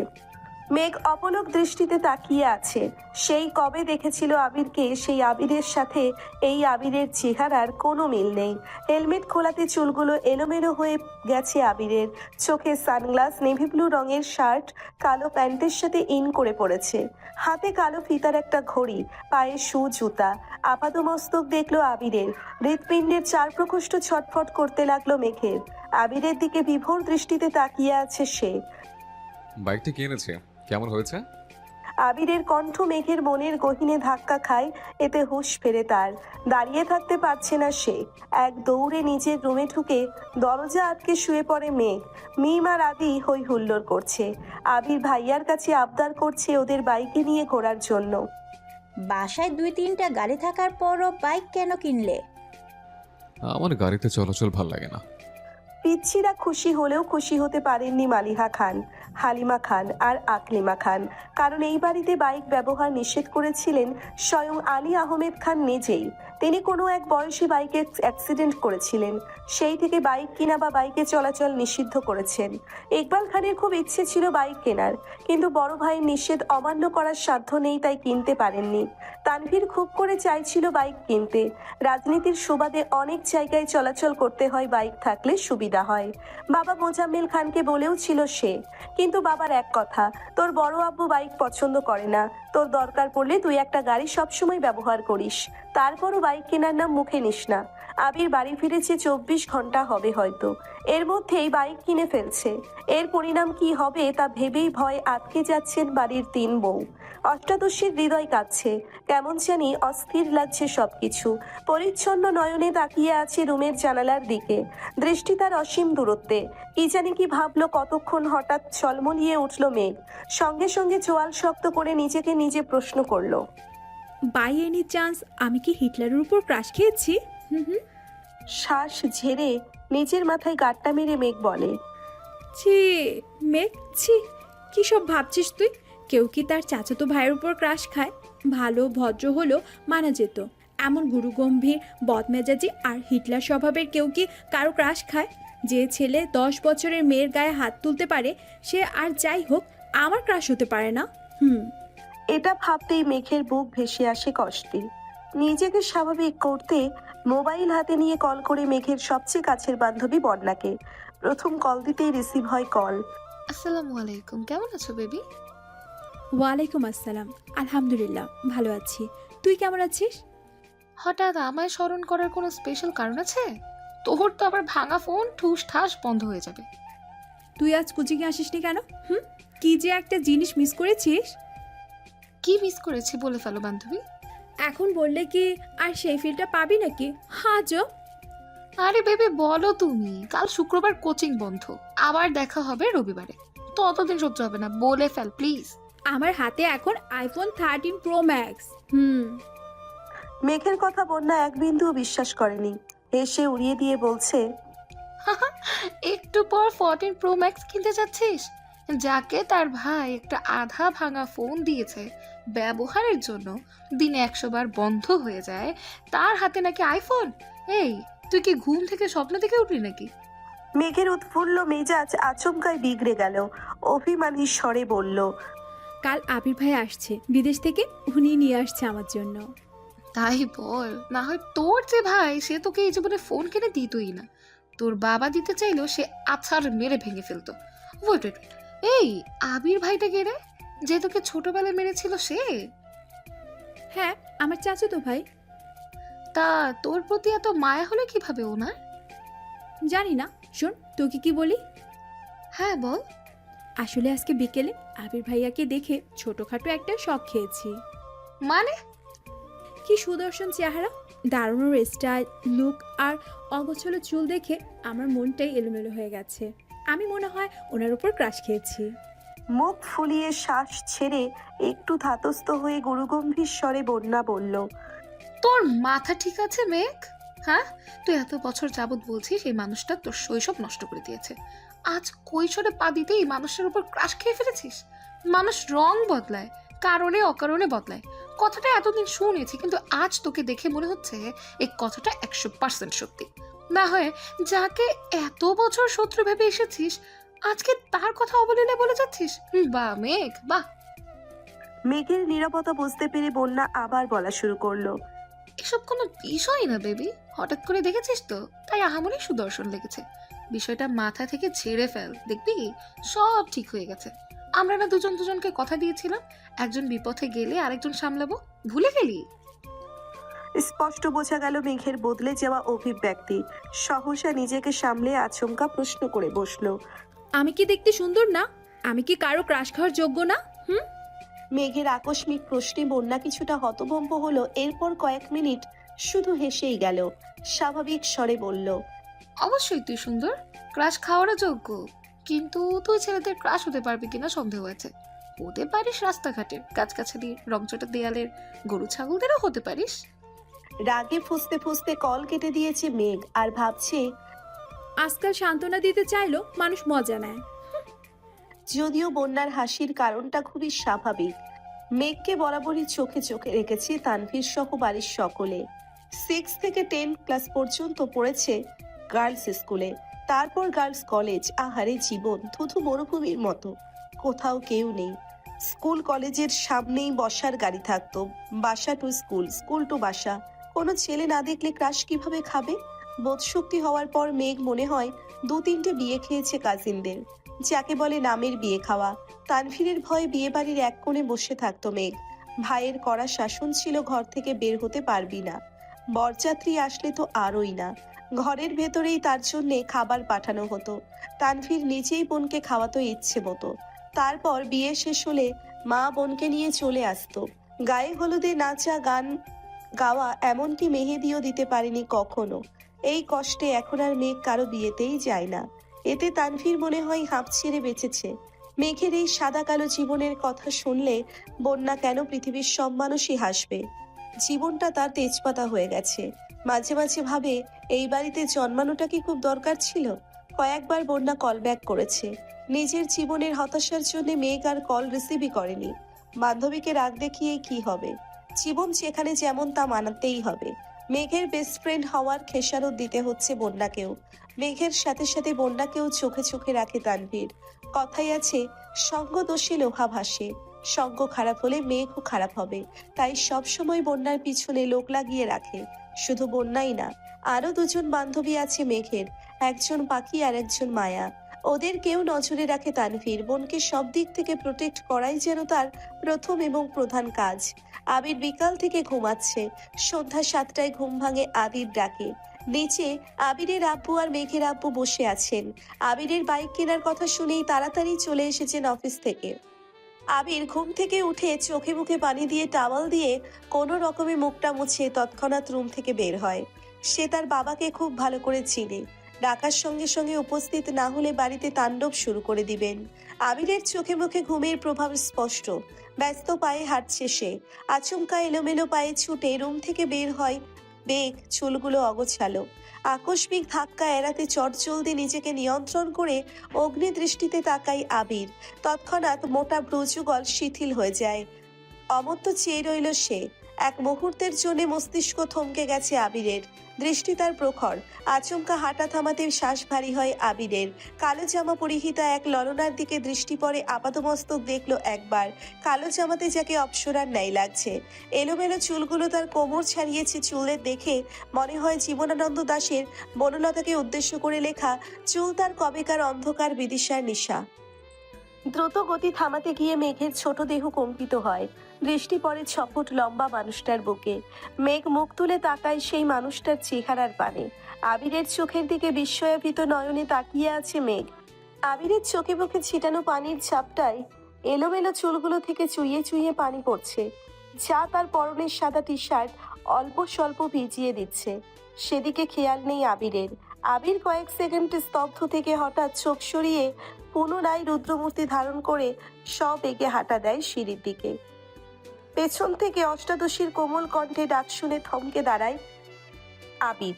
মেঘ অপলক দৃষ্টিতে তাকিয়ে আছে। সেই কবে দেখেছিল আবিরকে, সেই আবিরের সাথে এই আবিরের চেহারার কোনো মিল নেই। হেলমেট খোলাতে চুলগুলো এলোমেলো হয়ে গেছে আবিরের, চোখে সানগ্লাস, নেভি ব্লু রঙের শার্ট কালো প্যান্টের সাথে ইন করে পড়েছে, হাতে কালো ফিতার একটা ঘড়ি, পায়ে শু জুতা। আপাদমস্তক দেখলো আবিরের, হৃৎপিণ্ডের চার প্রকোষ্ঠ ছটফট করতে লাগলো মেঘের। আবিরের দিকে বিভোর দৃষ্টিতে তাকিয়ে আছে সে। বাইকটা কিনেছে, কেমন হয়েছে? আবিরের কণ্ঠ মেঘের মনের গহীনে ধাক্কা খায়, এতে হুঁশ ফেরে তার। দাঁড়িয়ে থাকতে পারছে না সে, এক দৌড়ে নিজের রুমে ঢুকে দরজা আটকে শুয়ে পড়ে মেঘ। মিম আর আদি হই হুল্লোড় করছে। আবির ভাইয়ার কাছে আবদার করছে ওদের বাইকে নিয়ে ঘোরার জন্য। বাসায় 2-3টা গাড়ি থাকার পরও বাইক কেন কিনলে? আমার গাড়িতে চলাচল ভাল লাগে না। পিচ্ছিরা খুশি হলেও খুশি হতে পারেননি মালিহা খান, হালিমা খান আর আকলিমা খান, কারণ এই বাড়িতে বাইক ব্যবহার নিষেধ করেছিলেন স্বয়ং আলী আহমেদ খান নিজেই। তিনি কোনো এক বয়সী বাইকে অ্যাক্সিডেন্ট করেছিলেন, সেই থেকে বাইক কিনা বা বাইকে চলাচল নিষিদ্ধ করেছেন। ইকবাল খানের খুব ইচ্ছে ছিল বাইক কেনার, কিন্তু বড় ভাইয়ের নিষেধ অমান্য করার সাধ্য নেই, তাই কিনতে পারেননি। তানভীর খুব করে চাইছিল বাইক কিনতে, রাজনীতির সুবাদে অনেক জায়গায় চলাচল করতে হয়, বাইক থাকলে সুবিধা হয়। বাবা মোজাম্মেল খানকে বলেও ছিল সে, কিন্তু বাবার এক কথা, তোর বড় আব্বু বাইক পছন্দ করে না, তোর দরকার পড়লে তুই একটা গাড়ি সবসময় ব্যবহার করিস, তারপরও বাইক কেনার নাম মুখে নিস না। আবির বাড়ি ফিরেছে 24 ঘন্টা হবে হয়তো, এর মধ্যেই বাইক কিনে ফেলছে। এর পরিণাম কি হবে তা ভেবেই ভয় আটকে যাচ্ছেন বাড়ির 3 বউ। অষ্টাদশীর হৃদয় কাঁদছে, কেমন জানি অস্থির লাগছে সবকিছু। পরিচ্ছন্ন নয়নে তাকিয়ে আছে রুমের জানালার দিকে, দৃষ্টি তার অসীম দূরত্বে। কি জানি কি ভাবলো কতক্ষণ, হঠাৎ ঝলমলিয়ে উঠল মেঘ। সঙ্গে সঙ্গে চোয়াল শক্ত করে নিজেকে নিজে প্রশ্ন করলো, বাই এনি চান্স আমি কি হিটলারের উপর ক্রাশ খেয়েছি? হুম। শ্বাস ঝেড়ে নিজের মাথায় গাঁটটা মেরে মেঘ বলে, ছি মেঘ, ছি, কী সব ভাবছিস তুই? কেউ কি তার চাচাতো ভাইয়ের উপর ক্রাশ খায়? ভালো ভদ্র হলো মানা যেত, এমন গুরুগম্ভীর বদমেজাজি আর হিটলার স্বভাবের কেউ কি কারো ক্রাশ খায়? যে ছেলে 10 বছরের মেয়ের গায়ে হাত তুলতে পারে, সে আর যাই হোক আমার ক্রাশ হতে পারে না? এটা ভাবতেই মেঘের বুক ভেসে আসে কষ্টে। নিজেকে স্বাভাবিক করতে মোবাইল হাতে নিয়ে কল করে মেঘের সবচেয়ে কাছের বান্ধবী বন্যাকে। প্রথম কল দিতেই রিসিভ হয় কল। আসসালামু আলাইকুম, কেমন আছো বেবি? ওয়ালাইকুম আসসালাম, আলহামদুলিল্লাহ ভালো আছি, তুই কেমন আছিস? হঠাৎ আমায় স্মরণ করার কোনো স্পেশাল কারণ আছে? তোর তো আবার ভাঙা ফোন ঠুস ঠাস বন্ধ হয়ে যাবে। তুই আজ কোচিংয়ে আসিসনি কেন? কি যে একটা জিনিস মিস করেছিস? কি মিস করেছি বলে ফেলো বান্ধবী। এখন বললে কি আর সেই ফিলটা পাবি নাকি? হাজো। আরে বেবি বলো তুমি, কাল শুক্রবার কোচিং বন্ধ, আবার দেখা হবে রবিবারে, তো অতদিন সহ্য হবে না, বলে ফেল প্লিজ। আমার হাতে এখন আইফোন 13 প্রো ম্যাক্স। মেঘের কথা বন্যা এক বিন্দুও বিশ্বাস করেনি, হেসে উড়িয়ে দিয়ে বলছে, একটু পর 14 প্রো ম্যাক্স কিনতে যাচ্ছিস? যাকে তার ভাই একটা আধা ভাঙা ফোন দিয়েছে ব্যবহারের জন্য, দিনে 100 বার বন্ধ হয়ে যায়, তার হাতে নাকি আইফোন? এই তুই কি ঘুম থেকে স্বপ্ন দেখে উঠলি নাকি? মেঘের উৎফুল্ল মেজাজ আচমকায় বিগড়ে গেল। অভিমানী স্বরে বলল, কাল আবির ভাই আসছে বিদেশ থেকে, উনি নিয়ে আসছে আমার জন্য। তাই বল, না হয় তোর যে ভাই সে তোকে এই জীবনে ফোন কিনে দিতই না, তোর বাবা দিতে চাইলেও সে আছাড় মেরে ভেঙে ফেলতো। ওয়েট ওয়েট, এই আবির ভাইটা কে রে, যে তোকে ছোটবেলায় মেরেছিল সে? হ্যাঁ, আমার চাচাতো ভাই। তা তোর প্রতি এত মায়া হলো কিভাবে ওনার? জানি না, শোন তোকে কি বলি। হ্যাঁ বল। আসলে আজকে বিকেলে আবির ভাইয়াকে দেখে ছোটখাটো একটা শখ খেয়েছি। মানে? কি সুদর্শন চেহারা, দারুণ স্টাইল, লুক আর অগোছলো চুল দেখে আমার মনটাই এলোমেলো হয়ে গেছে। আমি মনে হয় ওনার উপর ক্রাশ খেয়েছি। মুখ ফুলিয়ে শ্বাস ছেড়ে একটু ধাতস্থ হয়ে গুরুগম্ভীর স্বরে বন্যা বলল, তোর মাথা ঠিক আছে মেঘ? হ্যাঁ, তুই এত বছর যাবৎ বলছিস এই মানুষটা তোর শৈশব নষ্ট করে দিয়েছে, আজ কৈশোরে পা দিতে এই মানুষের উপর ক্রাশ খেয়ে ফেলেছিস। মানুষ রং বদলায়, কারণে অকারণে বদলায়, কথাটা এতদিন শুনেছি, কিন্তু আজ তোকে দেখে মনে হচ্ছে এই কথাটা 100% সত্যি। না হয় যাকে এত বছর শত্রু ভেবে এসেছিস, আজকে তার কথা অবলীলা বলে যাচ্ছিস? বাহ মেঘ, বাহ। মেঘের নীরবতা বুঝতে পেরে বন্যা আবার বলা শুরু করলো। এসব কোনো বিষয় না বেবি, হঠাৎ করে দেখেছিস তো, তাই আহামরি সুদর্শন লেগেছে। বিষয়টা মাথা থেকে ঝেড়ে ফেল, দেখবি সব ঠিক হয়ে গেছে। আমরা না দুজন দুজনকে কথা দিয়েছিলাম, একজন বিপথে গেলে আরেকজন সামলাবো, ভুলে গেলি? স্পষ্ট বোঝা গেল মেঘের বদলে যাওয়া অভিব্যক্তি। সহসা নিজেকে সামলে আচমকা প্রশ্ন করে বসলো। আমি কি দেখতে সুন্দর না? আমি কি কারো ক্রাশ খাওয়ার যোগ্য না? মেঘের আকস্মিক প্রশ্নে বন্যা কিছুটা হতভম্ব হলো। এরপর কয়েক মিনিট শুধু হেসেই গেল। স্বাভাবিক স্বরে বলল, অবশ্যই তুই সুন্দর, ক্রাশ খাওয়ারও যোগ্য। কিন্তু তুই ছেলেদের ক্রাশ হতে পারবি কিনা সন্দেহ আছে। হতে পারিস রাস্তাঘাটের, গাছগাছালির, রংচটা দেয়ালের গরু ছাগলদেরও হতে পারিস। রাগে ফুঁসতে ফুঁসতে কল কেটে দিয়েছে মেঘ আর ভাবছে আজকাল সান্ত্বনা দিতে চাইলো মানুষ মজা নেয়। যদিও বন্যার হাসির কারণটা খুবই স্বাভাবিক। মেঘকে বরাবরই চোখে চোখে রেখেছে তানভীর সহ বাড়ির সকলে। 6 থেকে 10 ক্লাস পর্যন্ত পড়েছে গার্লস স্কুলে, তারপর গার্লস কলেজ। আহারে জীবন থুথু মরুভূমির মতো, কোথাও কেউ নেই। স্কুল কলেজের সামনেই বসার গাড়ি থাকতো, বাসা টু স্কুল, স্কুল টু বাসা। কোনো ছেলে না দেখলে ক্রাশ কিভাবে খাবে? বোধশক্তি হওয়ার পর মেঘ মনে হয় 2-3টে বিয়ে খেয়েছে কাজিনদের, যাকে বলে নামের বিয়ে খাওয়া। তানভীরের ভয়ে বিয়ে বাড়ির এক কোণে বসে থাকতো মেঘ। ভাইয়ের কড়া শাসন ছিল, ঘর থেকে বের হতে পারবি না, বরযাত্রী আসলে তো আরই না। ঘরের ভেতরেই তার জন্যে খাবার পাঠানো হতো। তানভীর নিজেই বোনকে খাওয়াতো ইচ্ছে মতো। তারপর বিয়ে শেষ হলে মা বোনকে নিয়ে চলে আসতো। গায়ে হলুদে নাচা, গান গাওয়া, এমনকি মেহেদিও দিতে পারেনি কখনো। এই কষ্টে এখন আর মেঘ কারো বিয়েতেই যায় না। এতে তানভীর মনে হয় হাঁপ ছেড়ে বেঁচেছে। মেঘের এই সাদা কালো জীবনের কথা শুনলে বন্যা কেন পৃথিবীর সব মানুষই হাসবে। জীবনটা তার তেজপাতা হয়ে গেছে। মাঝে মাঝে ভাবে এই বাড়িতে জন্মানোটা কি খুব দরকার ছিল। কয়েকবার বন্যা কল ব্যাক করেছে। নিজের জীবনের হতাশার জন্য মেঘ আর কল রিসিভই করেনি। বান্ধবীকে রাগ দেখিয়ে কি হবে? জীবন যেখানে যেমন তা মানাতেই হবে। মেঘের বেস্ট ফ্রেন্ড হওয়ার খেসারত দিতে হচ্ছে বন্যাকেও। মেঘের সাথে সাথে বন্যাকেও চোখে চোখে রাখে তানভীর। কথাই আছে, সঙ্গ দোষে লোহা ভাসে। সঙ্গ খারাপ হলে মেঘও খারাপ হবে। তাই সব সময় বন্যার পিছনে লোক লাগিয়ে রাখে। শুধু বন্যাই না, আরো 2জন বান্ধবী আছে মেঘের, একজন পাখি আর একজন মায়া। ওদের কেউ নজরে রাখে তানভীর। বোনকে সব দিক থেকে প্রোটেক্ট করাই যেন তার প্রথম এবং প্রধান কাজ। আবির বিকাল থেকে ঘুমাচ্ছে। সন্ধ্যা 7টায় ঘুম ভাঙে আদির ডাকে। নিচে আবিরের আব্বু আর মেঘের আব্বু বসে আছেন। আবিরের বাইক কেনার কথা শুনেই তাড়াতাড়ি চলে এসেছেন অফিস থেকে। আবির ঘুম থেকে উঠে চোখে মুখে পানি দিয়ে টাওয়াল দিয়ে কোনো রকমে মুখটা মুছে তৎক্ষণাৎ রুম থেকে বের হয়। সে তার বাবাকে খুব ভালো করে চিনে। ডাকার সঙ্গে সঙ্গে উপস্থিত না হলে বাড়িতে তাণ্ডব শুরু করে দিবেন। আবিরের চোখে মুখে ঘুমের প্রভাব স্পষ্ট। ব্যস্ত পায়ে হাঁটছে সে। আচমকা এলোমেলো পায়ে ছুটে রুম থেকে বের হয় বেগ, চুলগুলো অগোছালো। আকস্মিক ধাক্কা এড়াতে চটজলদি নিজেকে নিয়ন্ত্রণ করে অগ্নি দৃষ্টিতে তাকাই আবির। তৎক্ষণাৎ মোটা ভ্রুযুগল শিথিল হয়ে যায়। অমত্ত চেয়ে রইল সে। এক মুহূর্তের জন্য মস্তিষ্ক থমকে গেছে আবিরের। দৃষ্টি তার প্রখর। আচমকা হাঁটা থামাতে শ্বাস ভারী হয় আবিরের। কালো জামা পরিহিতা এক ললনার দিকে দৃষ্টি পড়ে। আপাতমস্তক দেখলো একবার। কালো জামাতে যাকে অপ্সরার ন্যায় লাগছে। এলোমেলো চুলগুলো তার কোমর ছাড়িয়েছে। চুলের দেখে মনে হয় জীবনানন্দ দাশের বনলতাকে উদ্দেশ্য করে লেখা। চুল তার কবেকার অন্ধকার বিদিশার নিশা। দ্রুত গতি থামাতে গিয়ে মেঘের ছোট দেহ কম্পিত হয়। দৃষ্টি পড়ে 6 ফুট লম্বা মানুষটার বুকে। মেঘ মুখ তুলে তাকায় সেই মানুষটার চেহারার পানে। আবিরের চোখের দিকে বিস্ময়াভিত নয়নে তাকিয়ে আছে মেঘ। আবিরের চোখে মুখে ছিটানো পানির ঝাপটায় এলোমেলো চুলগুলো থেকে চুইয়ে চুইয়ে পানি পড়ছে, যা তার পরনের সাদা টি শার্ট অল্প স্বল্প ভিজিয়ে দিচ্ছে। সেদিকে খেয়াল নেই আবিরের। আবির কয়েক সেকেন্ড স্তব্ধ থেকে হঠাৎ চোখ সরিয়ে পুনরায় রুদ্রমূর্তি ধারণ করে সব এগে হাঁটা দেয় সিঁড়ির দিকে। পেছন থেকে অষ্টাদশীর কোমল কণ্ঠে ডাক শুনে থমকে দাঁড়ায় আবির।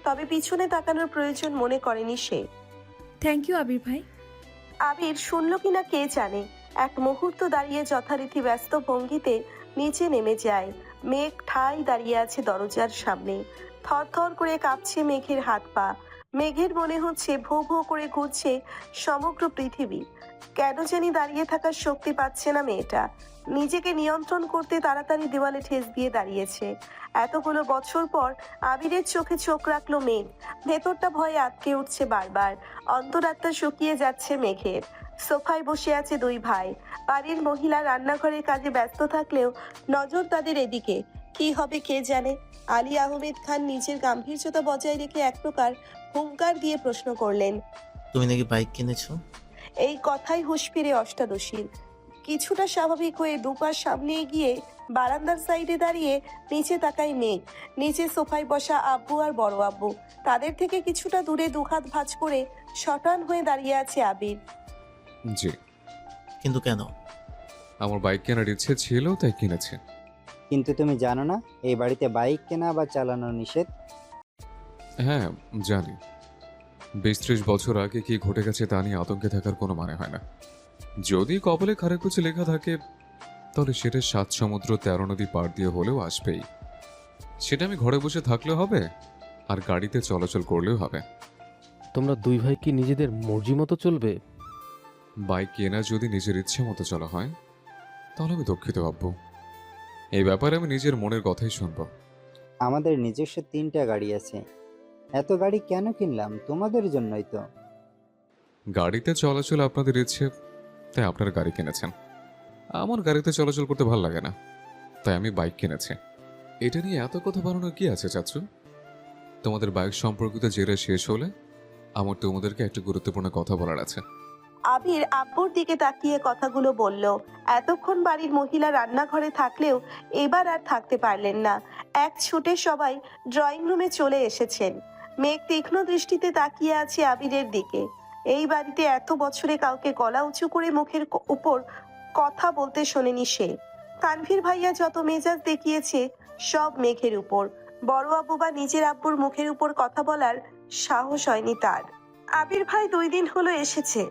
তবে পিছনে তাকানোর প্রয়োজন মনে করেনি সে। থ্যাংক ইউ আবির ভাই। আবির শুনল কিনা কে জানে। এক মুহূর্ত দাঁড়িয়ে যথারীতি ব্যস্ত ভঙ্গিতে নিচে নেমে যায়। মেঘ ঠাই দাঁড়িয়ে আছে দরজার সামনে। থরথর করে কাঁপছে মেঘের হাত পা। মেঘের মনে হচ্ছে ভো ভো করে ঘুরছে সমগ্র পৃথিবী। কেন জানি দাঁড়িয়ে থাকার শক্তি পাচ্ছে না মেয়েটা। নিজেকে নিয়ন্ত্রণ করতে তাড়াতাড়ি দেওয়ালে ঠেস দিয়ে দাঁড়িয়েছে। এতগুলো বছর পর আবিরের চোখে চোখ রাখলো মেঘ। ভেতরটা ভয়ে আটকে উঠছে বারবার। অন্তরাত্মা শুকিয়ে যাচ্ছে মেঘের। সোফায় বসে আছে দুই ভাই। বাড়ির মহিলা রান্নাঘরের কাজে ব্যস্ত থাকলেও নজর তাদের এদিকে। কি হবে কে জানে। আলী আহমেদ খান নিজের গাম্ভীর্যতা বজায় রেখে এক প্রকার হুঙ্কার দিয়ে প্রশ্ন করলেন। তুমি নাকি বাইক কিনেছো? এই কথাই হুঁশ ফিরে অষ্টাদশীর। কিছুটা স্বাভাবিক হয়ে দুপার সামনে এগিয়ে বারান্দার সাইডে দাঁড়িয়ে নিচে তাকায় মেঘ। নিচে সোফায় বসা আব্বু আর বড় আব্বু। তাদের থেকে কিছুটা দূরে দুহাত ভাঁজ করে শটান হয়ে দাঁড়িয়ে আছে আবির। জি, কিন্তু কেন? আমার বাইক কেনার ইচ্ছে ছিল তাই কিনেছি। কিন্তু তুমি জানো না এই বাড়িতে বাইক কেনা বা চালানো নিষেধ? হ্যাঁ জানি। 20-30 বছর আগে কি ঘটে গেছে তা নিয়ে আতঙ্কে থাকার কোনো মানে হয় না। যদি কপালে খারাপ কিছু লেখা থাকে তাহলে সেটা 7 সমুদ্র 13 নদী পার দিয়ে হলেও আসবেই। সেটা আমি ঘরে বসে থাকলেও হবে আর গাড়িতে চলাচল করলেও হবে। তোমরা দুই ভাই কি নিজেদের মর্জি মতো চলবে? বাইক কেনা যদি নিজের ইচ্ছে মতো চলা হয় তাহলে আমি দুঃখিত আব্বু। এই ব্যাপারে আমি নিজের মনের কথাই শুনবো। আমাদের নিজস্ব 3টা গাড়ি আছে। এত গাড়ি কেন কিনলাম? তোমাদের জন্যই তো। গাড়িতে চলাচল আপনাদের ইচ্ছে তাই আপনার গাড়ি কিনেছেন। আমার গাড়িতে চলাচল করতে ভালো লাগে না তাই আমি বাইক কিনেছি। এটা নিয়ে এত কথা বানানোর কি আছে চাচু? তোমাদের বাইক সম্পর্কিত জেরা শেষ হলে আমার তোমাদেরকে একটা গুরুত্বপূর্ণ কথা বলার আছে। আবির আব্বুর দিকে তাকিয়ে কথাগুলো বলল। এতক্ষণ বাড়ির মহিলা রান্নাঘরে থাকলেও এবার আর থাকতে পারলেন না। এক ছুটে সবাই ড্রয়িং রুমে চলে এসেছেন। মেঘ তীক্ষ্ণ দৃষ্টিতে তাকিয়ে আছে আবিরের দিকে। এই বাড়িতে এত বছরে কাউকে গলা উঁচু করে মুখের উপর কথা বলতে শোনেনি সে। তানভীর ভাইয়া যত মেজাজ দেখিয়েছে সব মেঘের উপর। বড় আব্বু বা নিজের আব্বুর মুখের উপর কথা বলার সাহস হয়নি তার। আবির ভাই 2 দিন হলো এসেছে।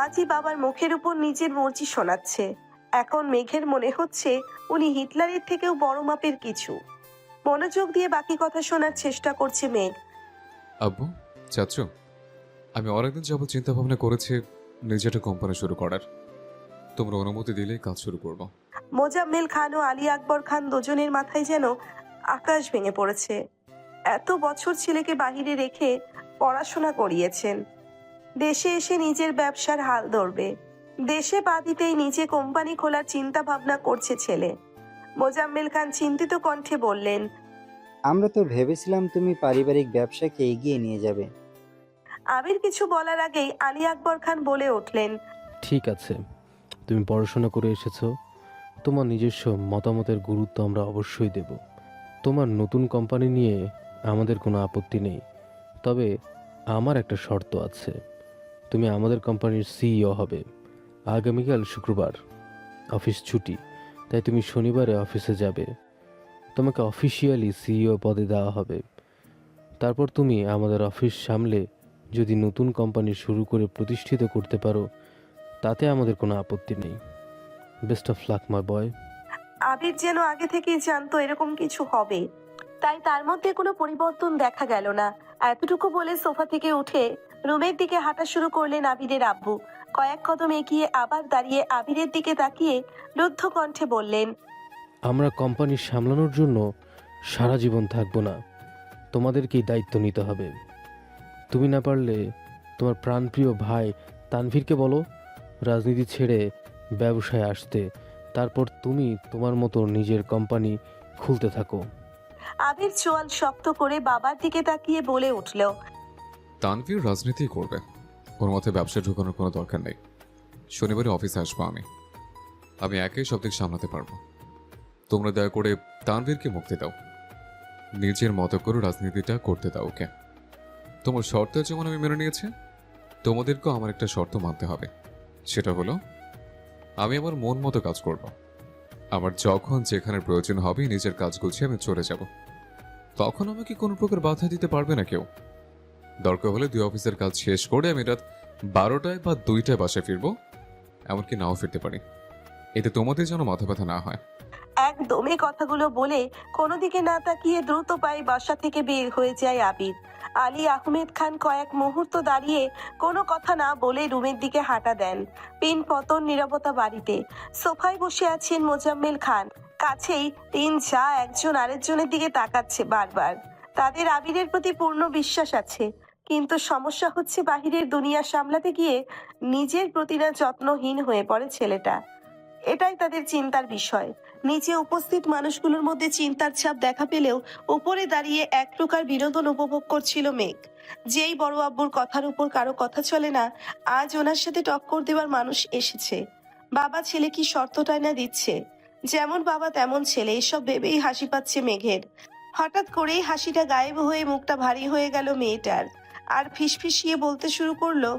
আজই বাবার মুখের উপর নিজের মর্জি শোনাচ্ছে। এখন মেঘের মনে হচ্ছে উনি হিটলারের থেকেও বড় মাপের কিছু। মনোযোগ দিয়ে বাকি কথা শোনার চেষ্টা করছে মেঘ। আব্বু, চাচু, আমি অনেকদিন যাবত চিন্তা ভাবনা করেছি নিজে একটা কোম্পানি শুরু করার। তোমরা অনুমতি দিলেই কাজ শুরু করব। মোজাম্মেল খান ও আলী আকবর খান দুজনের মাথায় যেন আকাশ ভেঙে পড়েছে। এত বছর ছেলেকে বাহিরে রেখে পড়াশোনা করিয়েছেন। দেশে এসে নিজের ব্যবসার হাল ধরবে। দেশে পা দিতেই নিজে কোম্পানি খোলার চিন্তা ভাবনা করছে ছেলে। মোজাম্মেল খান চিন্তিত কণ্ঠে বললেন, আমরা তো ভেবেছিলাম তুমি পারিবারিক ব্যবসাকে এগিয়ে নিয়ে যাবে। আবির কিছু বলার আগেই আলী আকবর খান বলে উঠলেন, ঠিক আছে, তুমি পড়াশোনা করে এসেছো, তোমার নিজস্ব মতামতের গুরুত্ব আমরা অবশ্যই দেব। তোমার নতুন কোম্পানি নিয়ে আমাদের কোনো আপত্তি নেই, তবে আমার একটা শর্ত আছে। তুমি আমাদের কোম্পানির সিইও হবে। আগামীকাল শুক্রবার, অফিস ছুটি, তাই তুমি শনিবারে অফিসে যাবে। তোমাকে অফিসিয়ালি সিইও পদে দেওয়া হবে। তারপর তুমি আমাদের অফিস সামলে যদি নতুন কোম্পানি শুরু করে প্রতিষ্ঠিত করতে পারো তাতে আমাদের কোনো আপত্তি নেই। বেস্ট অফ লাক মাই বয়। আবির যেন আগে থেকেই জানতো এরকম কিছু হবে, তাই তার মধ্যে কোনো পরিবর্তন দেখা গেল না। এতটুকু বলে সোফা থেকে উঠে রুমের দিকে হাঁটা শুরু করলেন আবিরের আব্বু। কয়েক কদম এগিয়ে আবার দাঁড়িয়ে আবিরের দিকে তাকিয়ে রুদ্ধ কণ্ঠে বললেন, আমরা কোম্পানি সামলানোর জন্য সারা জীবন থাকবো না, তোমাদেরকেই দায়িত্ব নিতে হবে। তুমি না পারলে তোমার প্রাণপ্রিয় ভাই তানভীরকে বলো রাজনীতি ছেড়ে ব্যবসায় আসতে, তারপর তুমি তোমার মতো নিজের কোম্পানি খুলতে থাকো। আবির চোয়াল শক্ত করে বাবার দিকে তাকিয়ে বলে উঠল, তানভীর রাজনীতি করবে, ওর মধ্যে ব্যবসা ঢুকানোর কোনো দরকার নেই। শনিবারে অফিসে আসবো আমি একাই সব দিক সামলাতে পারবো। তোমরা দয়া করে তানভীরকে মুক্তি দাও, নিজের মতো করে রাজনীতিটা করতে দাও ওকে। তোমার শর্ত যেমন আমি মেনে নিয়েছি, তোমাদেরকেও আমার একটা শর্ত মানতে হবে। সেটা হলো আমি আমার মন মতো কাজ করব। আমার যখন যেখানে প্রয়োজন হবে নিজের কাজ গুছিয়ে আমি চলে যাব। তখন আমাকে কোনো প্রকার বাধা দিতে পারবে না কেউ। দরকার হলে 2 অফিসের কাজ শেষ করে আমি রাত 12টায় বা 2টায় বাসায় ফিরবো, এমনকি নাও ফিরতে পারি। এতে তোমাদের যেন মাথা ব্যথা না হয়। একদমই কথাগুলো বলে কোনো দিকে না তাকিয়ে দ্রুত পায়ে বাসা থেকে বের হয়ে যায় আবির। আলী আহমেদ খান কয়েক মুহূর্ত দাঁড়িয়ে কোনো কথা না বলে রুমের দিকে হাঁটা দেন। পিন পতন নীরবতা বাড়িতে। সোফায় বসে আছেন মোজাম্মেল খান। কাছেই তিন যা একজন আরেকজনের দিকে তাকাচ্ছে বারবার। তাদের আবিরের প্রতি পূর্ণ বিশ্বাস আছে, কিন্তু সমস্যা হচ্ছে বাহিরের দুনিয়া সামলাতে গিয়ে নিজের প্রতি না যত্নহীন হয়ে পড়ে ছেলেটা। এটাই তাদের চিন্তার বিষয়। নিচে উপস্থিত মানুষগুলোর মধ্যে চিন্তার ছাপ দেখা পেলেও উপরে দাঁড়িয়ে এক প্রকার বিনোদন উপভোগ করছিল মেঘ। যেই বড় আব্বুর কথার উপর কারো কথা চলে না, আজ ওনার সাথে টক্কর দেওয়ার মানুষ এসেছে। বাবা ছেলে কি শর্তটাই না দিচ্ছে, যেমন বাবা তেমন ছেলে, এসব ভেবেই হাসি পাচ্ছে মেঘের। হঠাৎ করেই হাসিটা গায়েব হয়ে মুখটা ভারী হয়ে গেল মেয়েটার, আর ফিসফিসিয়ে বলতে শুরু করলো,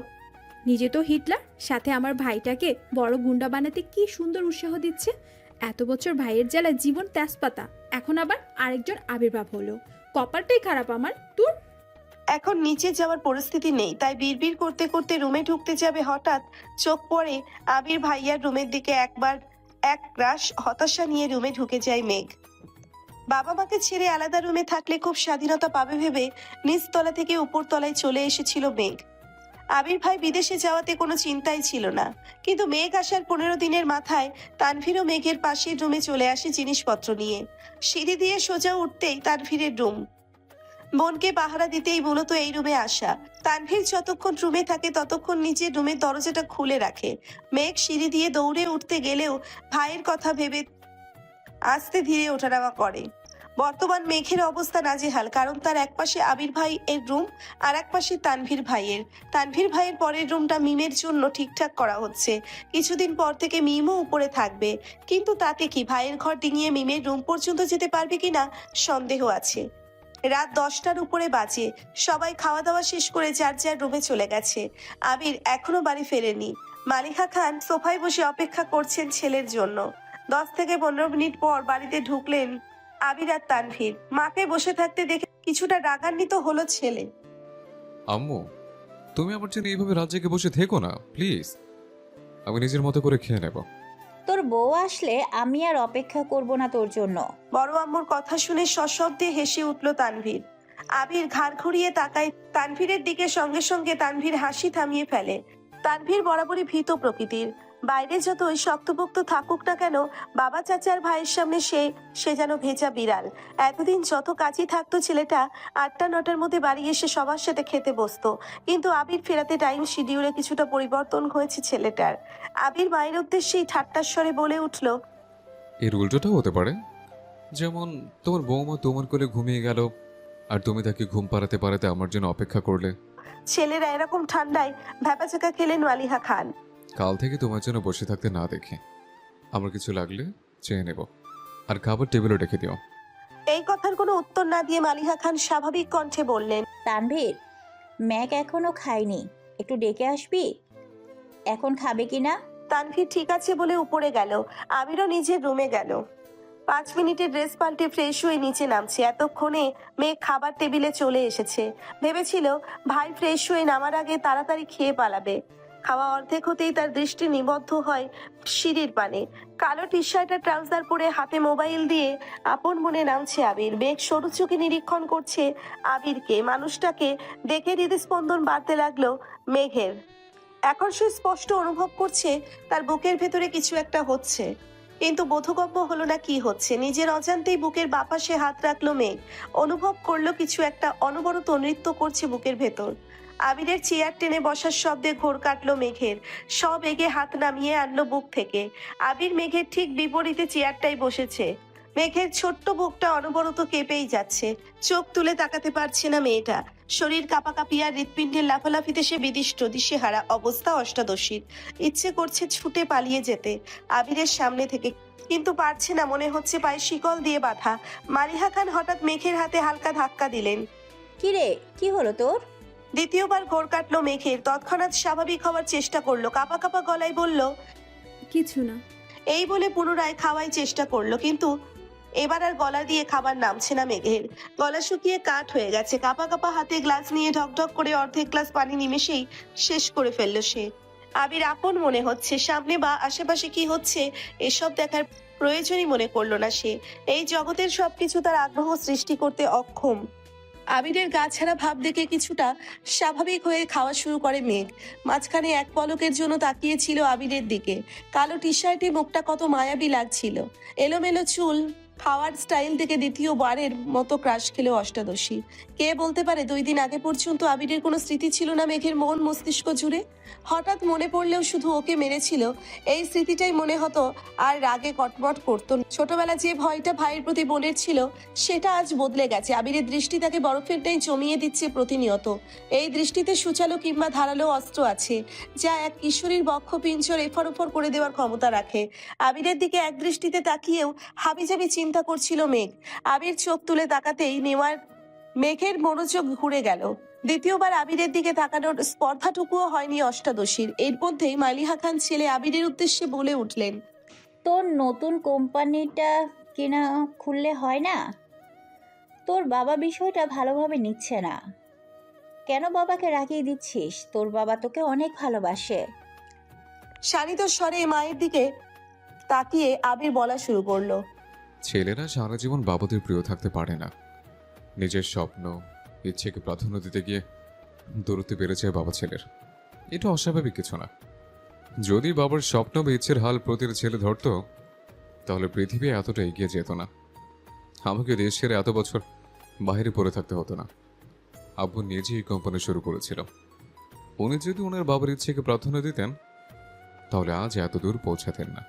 নিজে তো হিটলার, সাথে আমার ভাইটাকে বড় গুন্ডা বানাতে কি সুন্দর উৎসাহ দিচ্ছে। এত বছর ভাইয়ের জ্বালায় জীবন তেজপাতা, এখন আবার আরেকজন আবির্ভাব হলো। কপালটাই খারাপ আমার। তোর এখন নিচে যাওয়ার পরিস্থিতি নেই, তাই বিড়বিড় করতে করতে রুমে ঢুকতে যাবে, হঠাৎ চোখ পড়ে আবির ভাইয়ার রুমের দিকে। একবার এক রাশ হতাশা নিয়ে রুমে ঢুকে যায় মেঘ। বাবা মাকে ছেড়ে আলাদা রুমে থাকলে খুব স্বাধীনতা পাবে ভেবে নিচতলা থেকে উপর তলায় চলে এসেছিল মেঘ। আবির ভাই বিদেশে যাওয়াতে কোনো চিন্তাই ছিল না, কিন্তু মেঘ আসার 15 দিনের মাথায় তানভীরও মেঘের পাশের রুমে চলে আসে জিনিসপত্র নিয়ে। সিঁড়ি দিয়ে সোজা উঠতেই তানভীরের রুম। বোনকে পাহারা দিতেই মূলত এই রুমে আসা। তানভীর যতক্ষণ রুমে থাকে ততক্ষণ নিজের রুমের দরজাটা খুলে রাখে। মেঘ সিঁড়ি দিয়ে দৌড়ে উঠতে গেলেও ভাইয়ের কথা ভেবে আস্তে ধীরে ওঠানামা করে। বর্তমান মেঘের অবস্থা নাজেহাল, কারণ তার একপাশে আবির ভাই এর রুম আর একপাশে তানভীর ভাইয়ের পরের রুমটা মিমের জন্য ঠিকঠাক করা হচ্ছে। কিছুদিন পর থেকে মিমও উপরে থাকবে, কিন্তু তাতে কি ভাইয়ের ঘর ডিঙিয়ে মিমের রুম পর্যন্ত যেতে পারবে কিনা সন্দেহ আছে। রাত 10টার উপরে বাজে। সবাই খাওয়া দাওয়া শেষ করে যার যার রুমে চলে গেছে। আবির এখনো বাড়ি ফেরেনি। মালিহা খান সোফায় বসে অপেক্ষা করছেন ছেলের জন্য। 10 থেকে 15 মিনিট পর বাড়িতে ঢুকলেন আবির আর তানভীর। মাকে বসে থাকতে দেখে কিছুটা রাগান্বিত হলো ছেলে। আম্মু, তুমি আমার জন্য এইভাবে রাত জেগে বসে থেকো না প্লিজ, আমি নিজের মতো করে খেয়ে নেব। তোর বউ আসলে আমি আর অপেক্ষা করব না তোর জন্য। বড় আম্মুর কথা শুনে সশব্দে হেসে উঠল তানভীর। আবির ঘাড় ঘুরিয়ে তাকায় তানভীরের দিকে, সঙ্গে সঙ্গে তানভীর হাসি থামিয়ে ফেলে। তানভীর বরাবরই ভীত প্রকৃতির। বাইরে যতই শক্তপোক্ত থাকুক না কেন, বাবা চাচার ভাইয়ের সামনে সে যেন ভেজা বিড়াল। এতদিন যত কাজই থাকতো ছেলেটা 8টা-9টার মধ্যে বাড়ি এসে সবার সাথে খেতে বসতো, কিন্তু আবির ফেরাতে টাইম শিডিউলে কিছুটা পরিবর্তন হয়েছে ছেলেটার। আবির মায়ের উদ্দেশ্যেই ঠাট্টার স্বরে বলে উঠল, এর উল্টোটাও হতে পারে, যেমন তোমার বৌমা তোমার কোলে ঘুমিয়ে গেল আর তুমি তাকে ঘুম পাড়াতে পাড়াতে আমার জন্য অপেক্ষা করলে। ছেলেরা এরকম ঠান্ডায় ভ্যাপাচাকা খেলেন মালিহা খান। কাল থেকে তোমার জন্য বসে থাকতে না দেখে আমার কিছু লাগলে চেয়ে নেব, আর খাবার টেবিলে রেখে দিও। এই কথার কোনো উত্তর না দিয়ে মালিহা খান স্বাভাবিক কণ্ঠে বললেন, তানভীর, ম্যাক এখনো খাইনি, একটু ডেকে আসবি? এখন খাবে কিনা? তানভীর ঠিক আছে বলে উপরে গেল। আমিরও নিজের রুমে গেল। 5 মিনিটের ড্রেস পাল্টে ফ্রেশ হয়ে নিচে নামছে। এতক্ষণে মেয়ে খাবার টেবিলে চলে এসেছে। ভেবেছিল ভাই ফ্রেশ হয়ে নামার আগে তাড়াতাড়ি খেয়ে পালাবে। খাওয়া অর্ধেক হতেই তার দৃষ্টি নিবদ্ধ হয় সিঁড়ির পানে। কালো টি শার্ট আর ট্রাউজার পরে হাতে মোবাইল দিয়ে আপন মনে নামছে আবির। মেঘ সরু চোখে নিরীক্ষণ করছে আবিরকে। মানুষটাকে দেখে হৃদস্পন্দন বাড়তে লাগলো মেঘের। এখন সে স্পষ্ট অনুভব করছে তার বুকের ভেতরে কিছু একটা হচ্ছে, কিন্তু বোধগম্য হলো না কি হচ্ছে। নিজের অজান্তেই বুকের বাপাশে হাত রাখলো মেঘ। অনুভব করলো কিছু একটা অনবরত নৃত্য করছে বুকের ভেতর। আবিরের চেয়ার টেনে বসার শব্দে ঘোর কাটলো মেঘের। সব এগে হাত নামিয়ে আনলো বুক থেকে। আবির মেঘের ঠিক বিপরীতে চেয়ারটাই বসেছে। মেঘের ছোট্ট বুকটা অনবরত কেঁপেই যাচ্ছে। চোখ তুলে তাকাতে পারছে না মেয়েটা। শরীর কাঁপাকাঁপি আর হৃৎপিণ্ডের লাফালাফিতে সে বিদিষ্ট, দিশেহারা অবস্থা অষ্টাদশীর। ইচ্ছে করছে ছুটে পালিয়ে যেতে আবিরের সামনে থেকে, কিন্তু পারছে না। মনে হচ্ছে পায়ে শিকল দিয়ে বাঁধা। মালিহা খান হঠাৎ মেঘের হাতে হালকা ধাক্কা দিলেন। কি রে, কি হলো তোর? দ্বিতীয়বার ঘোর কাটলো মেঘের। তৎক্ষণাৎ স্বাভাবিক হওয়ার চেষ্টা করলো। কাঁপা কাঁপা গলায় বলল, কিছু না। এই বলে পুনরায় খাওয়াই চেষ্টা করলো, কিন্তু এবার আর গলা দিয়ে খাবার নামছে না মেঘের। গলা শুকিয়ে কাঠ হয়ে গেছে। কাঁপা কাঁপা হাতে গ্লাস নিয়ে ঢকঢক করে অর্ধেক গ্লাস পানি নিমেষেই শেষ করে ফেললো সে। আবির আপন মনে হচ্ছে। সামনে বা আশেপাশে কি হচ্ছে এসব দেখার প্রয়োজনই মনে করলো না সে। এই জগতের সবকিছু তার আগ্রহ সৃষ্টি করতে অক্ষম। আবিরের গা ছাড়া ভাব দেখে কিছুটা স্বাভাবিক হয়ে খাওয়া শুরু করে মেঘ। মাঝখানে এক পলকের জন্য তাকিয়েছিল আবিরের দিকে। কালো টি শার্টে মুখটা কত মায়াবী লাগছিল। এলোমেলো চুল, খাওয়ার স্টাইল থেকে দ্বিতীয়বারের মতো ক্রাশ খেলো অষ্টাদশী। কে বলতে পারে 2 দিন আগে পর্যন্ত আবিরের কোনো স্মৃতি ছিল না মেঘের মন মস্তিষ্ক জুড়ে? হঠাৎ মনে পড়লেও শুধু ওকে মেরেছিল এই স্মৃতিটাই মনে হতো, আর রাগে কটমট করতো। ছোটবেলা যে ভয়টা ভাইয়ের প্রতি বোনের ছিল সেটা আজ বদলে গেছে। আবিরের দৃষ্টি তাকে বরফের ন্যায় জমিয়ে দিচ্ছে প্রতিনিয়ত। এই দৃষ্টিতে সুচালো কিংবা ধারালো অস্ত্র আছে, যা এক কিশোরীর বক্ষ পিঞ্জর এফর ওফর করে দেওয়ার ক্ষমতা রাখে। আবিরের দিকে এক দৃষ্টিতে তাকিয়েও হাবিজাবি চিন্তা করছিল মেঘ। আবির চোখ তুলে তাকাতেই নেওয়ার মেঘের মনোযোগ ঘুরে গেল। দ্বিতীয়বার আবিরের দিকে তাকানোর স্পর্ধাটুকুও হয়নি অষ্টাদশীর। এর মধ্যেই মালিহা খান ছেলে আবিরের উদ্দেশ্যে বলে উঠলেন, তোর নতুন কোম্পানিটা কিনা খুললে হয় না? তোর বাবা বিষয়টা ভালোভাবে নিচ্ছে না কেন? বাবাকে রাগিয়ে দিচ্ছিস? তোর বাবা তোকে অনেক ভালোবাসে। শানিত স্বরে মায়ের দিকে তাকিয়ে আবির বলা শুরু করলো, ছেলেরা সারা জীবন বাবাদের প্রিয় থাকতে পারে না। নিজের স্বপ্ন ইচ্ছেকে প্রাধান্য দিতে গিয়ে দূরত্ব বেড়ে যায় বাবা ছেলের। এটা অস্বাভাবিক কিছু না। যদি বাবার স্বপ্ন বা ইচ্ছের হাল প্রতিটা ছেলে ধরতো, তাহলে পৃথিবী এতটা এগিয়ে যেত না। আমাকে দেশ ছেড়ে এত বছর বাইরে পড়ে থাকতে হতো না। আব্বু নিজেই কোম্পানি শুরু করেছিল। উনি যদি ওনার বাবার ইচ্ছেকে প্রাধান্য দিতেন, তাহলে আজ এত দূর পৌঁছাতেন না।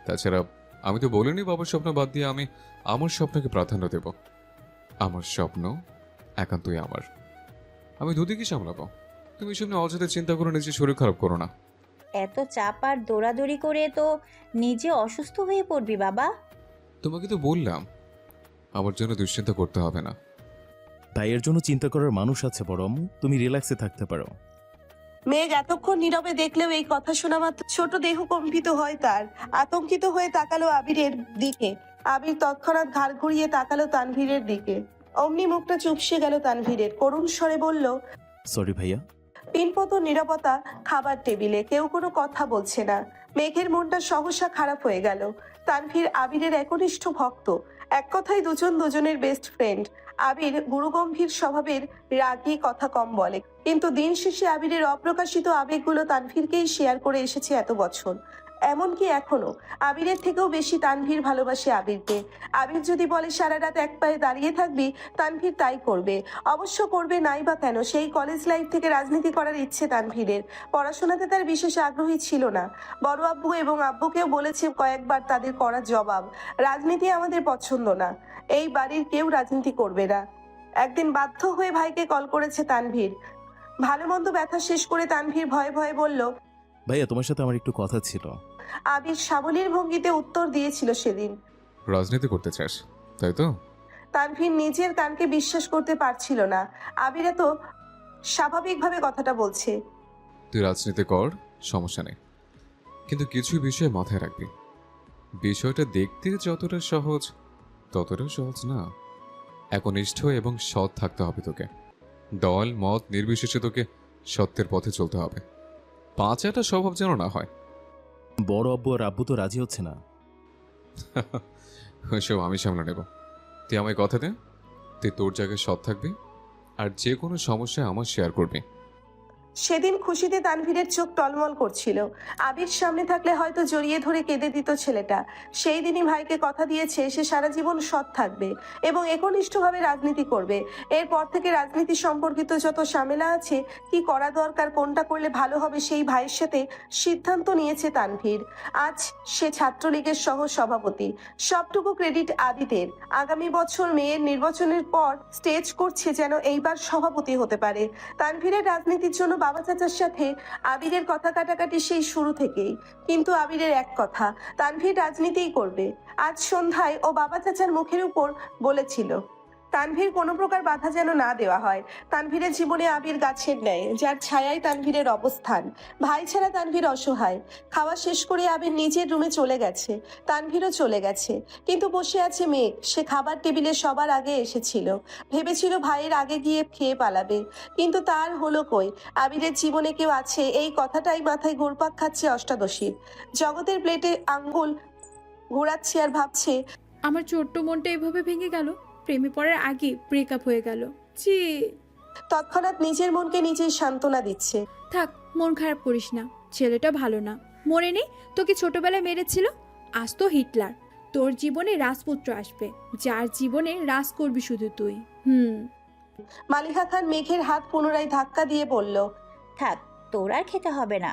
তাছাড়া আমি তো বলিনি বাবার স্বপ্ন বাদ দিয়ে আমি আমার স্বপ্নকে প্রাধান্য দেব। আমার স্বপ্ন একান্তই আমার। আমি দুদিকে সামলাবো। তুমি সামনে অযথা চিন্তা করে নিজে শরীর খারাপ করো না। এত চাপ আর দৌড়াদৌড়ি করে তো নিজে অসুস্থ হয়ে পড়বি বাবা। তোমাকে তো বললাম আমার জন্য দুশ্চিন্তা করতে হবে না। ভাইয়ের জন্য চিন্তা করার মানুষ আছে বড় আম্মু, তুমি রিল্যাক্সে থাকতে পারো। মেঘ এতক্ষণ নীরবে দেখলেও এই কথা শোনা মাত্র ছোট দেহ কম্পিত হয় তার। আতঙ্কিত হয়ে তাকালো আবিরের দিকে। আবির তৎক্ষণাৎ ঘাড় ঘুরিয়ে তাকালো তানভীরের দিকে। অমনি মুখটা চুপসে গেল তানভীরের। করুণ স্বরে বলল, সরি ভাইয়া। পিনপত নীরবতা খাবার টেবিলে, কেউ কোনো কথা বলছে না। মেঘের মনটা সহসা খারাপ হয়ে গেল। তানভীর আবিরের একনিষ্ঠ ভক্ত, এক কথায় দুজন দুজনের বেস্ট ফ্রেন্ড। আবির গুরুগম্ভীর স্বভাবের, রাগী, কথা কম বলে, কিন্তু দিন শেষে আবিরের অপ্রকাশিত আবেগগুলো তানভীরকেই শেয়ার করে এসেছে এত বছর। এমনকি এখনো আবিরের থেকেও বেশি তানভীর ভালোবাসে আবিরকে। আবির যদি বলে সারা রাত এক পায়ে দাঁড়িয়ে থাকবি, তানভীর তাই করবে। অবশ্য করবে নাই বা কেন, সেই কলেজ লাইফ থেকে রাজনীতি করার ইচ্ছে তানভীরের। পড়াশোনাতে তার বিশেষ আগ্রহী ছিল না। বড় আব্বু এবং আব্বুকেও বলেছে কয়েকবার তাদের করা জবাব, রাজনীতি আমাদের পছন্দ না, এই বাড়ির কেউ রাজনীতি করবে না। একদিন বাধ্য হয়ে ভাইকে কল করেছে তানভীর। ভালো মন্দ ব্যথা শেষ করে তানভীর ভয়ে ভয়ে বলল, ভাইয়া তোমার সাথে আমার একটু কথা ছিল। আবির সাবলীর ভঙ্গিতে উত্তর দিয়েছিল সেদিন। রাজনীতি করতে চাস তাই তো? তানভীর নিজের কানকে বিশ্বাস করতে পারছিল না। আবির এত স্বাভাবিকভাবে কথাটা বলছে। তুই রাজনীতি কর, সমস্যা নেই, কিন্তু কিছু বিষয় মাথায় রাখবি। বিষয়টা দেখতে যতটা সহজ ততটা সহজ না। একনিষ্ঠ এবং সৎ থাকতে হবে তোকে। দল মত নির্বিশেষে তোকে সত্যের পথে চলতে হবে। পাঁচাটা স্বভাব যেন না হয়। বড় আব্বু আর আব্বু তো রাজি হচ্ছে না। ওইসব আমি সামলে নেব। তুই আমায় কথা দে, তুই তোর জায়গায় সৎ থাকবি আর যে কোনো সমস্যা আমার শেয়ার করবি। সেদিন খুশিতে তানভীরের চোখ টলমল করছিল। আবির সামনে থাকলে হয়তো জড়িয়ে ধরে কেঁদে দিত ছেলেটা। সেই দিনই ভাইকে কথা দিয়েছে সে সারা জীবন সৎ থাকবে এবং একনিষ্ঠভাবে রাজনীতি করবে। এরপর থেকে রাজনীতি সম্পর্কিত যত ঝামেলা আছে, কি করা দরকার, কোনটা করলে ভালো হবে, সেই ভাইয়ের সাথে সিদ্ধান্ত নিয়েছে তানভীর। আজ সে ছাত্রলীগের সহ সভাপতি। সবটুকু ক্রেডিট আদিতের। আগামী বছর মেয়ের নির্বাচনের পর স্টেজ করছে যেন এইবার সভাপতি হতে পারে। তানভীরের রাজনীতির জন্য বাবা চাচার সাথে আবিরের কথা কাটাকাটি সেই শুরু থেকেই। কিন্তু আবিরের এক কথা, তানভীর রাজনীতিই করবে। আজ সন্ধ্যায় ও বাবা চাচার মুখের উপর বলেছিল তানভীর কোনো প্রকার বাধা যেন না দেওয়া হয়। তানভীরের জীবনে আবির গাছের ন্যায়, যার ছায়ায় তানভীরের অবস্থান। ভাই ছাড়া তানভীর অসহায়। খাওয়া শেষ করে আবির নিজের রুমে চলে গেছে, তানভীরও চলে গেছে। কিন্তু বসে আছে মেঘ। সে খাবার টেবিলে সবার আগে এসেছিল। ভেবেছিল ভাইয়ের আগে গিয়ে খেয়ে পালাবে, কিন্তু তার হলো কই। আবিরের জীবনে কেউ আছে, এই কথাটাই মাথায় ঘুরপাক খাচ্ছে অষ্টাদশীর। জগতের প্লেটে আঙ্গুল ঘোরাচ্ছে আর ভাবছে, আমার ছোট্ট মনটা এভাবে ভেঙে গেল। প্রেমে পড়ার আগে ব্রেকআপ হয়ে গেল। যাচ্ছি। তৎক্ষণাৎ নিজের মনকে নিজেই সান্ত্বনা দিচ্ছে। থাক, মন খারাপ করিস না, ছেলেটা ভালো না। মনে নেই তোকে ছোটবেলায় মেরেছিল? আজ তো হিটলার। তোর জীবনে রাজপুত্র আসবে, যার জীবনে রাজ করবি শুধু তুই। মালিহা খান মেঘের হাত পুনরায় ধাক্কা দিয়ে বলল, থাক, তোর আর খেতে হবে না।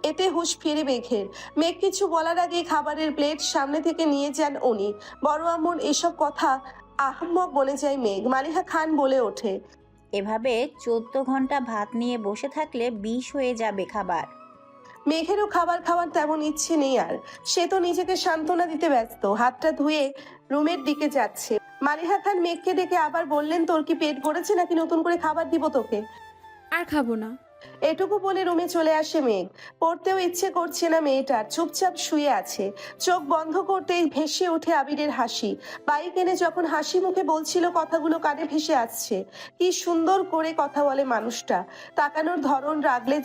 এতে হুঁশ ফিরে মেঘের। মেঘ কিছু বলার আগে খাবারের প্লেট সামনে থেকে নিয়ে যান উনি। বড় আম্মুর এসব কথা আহম্মক বলে যায় মেঘ। মালিহা খান বলে ওঠে, এভাবে 14 ঘন্টা ভাত নিয়ে বসে থাকলে বিষ হয়ে যাবে খাবার। মেঘেরও খাবার খাওয়ার তেমন ইচ্ছে নেই আর। সে তো নিজেকে সান্ত্বনা দিতে ব্যস্ত। হাতটা ধুয়ে রুমের দিকে যাচ্ছে। মালিহা খান মেঘকে ডেকে আবার বললেন, তোর কি পেট ভরেছে নাকি নতুন করে খাবার দিব তোকে? আর খাবো না। এটুকু বলে রুমে চলে আসে মেঘ। পড়তেও ইচ্ছে করছে না মেয়েটার, চুপচাপ শুয়ে আছে। চোখ বন্ধ করতেই ভেসে ওঠে আবিরের হাসি। বাইক এনে যখন হাসি মুখে বলছিল কথাগুলো কানে ভেসে আসছে। কি সুন্দর করে কথা বলে মানুষটা। তাকানোর ধরন, রাগলে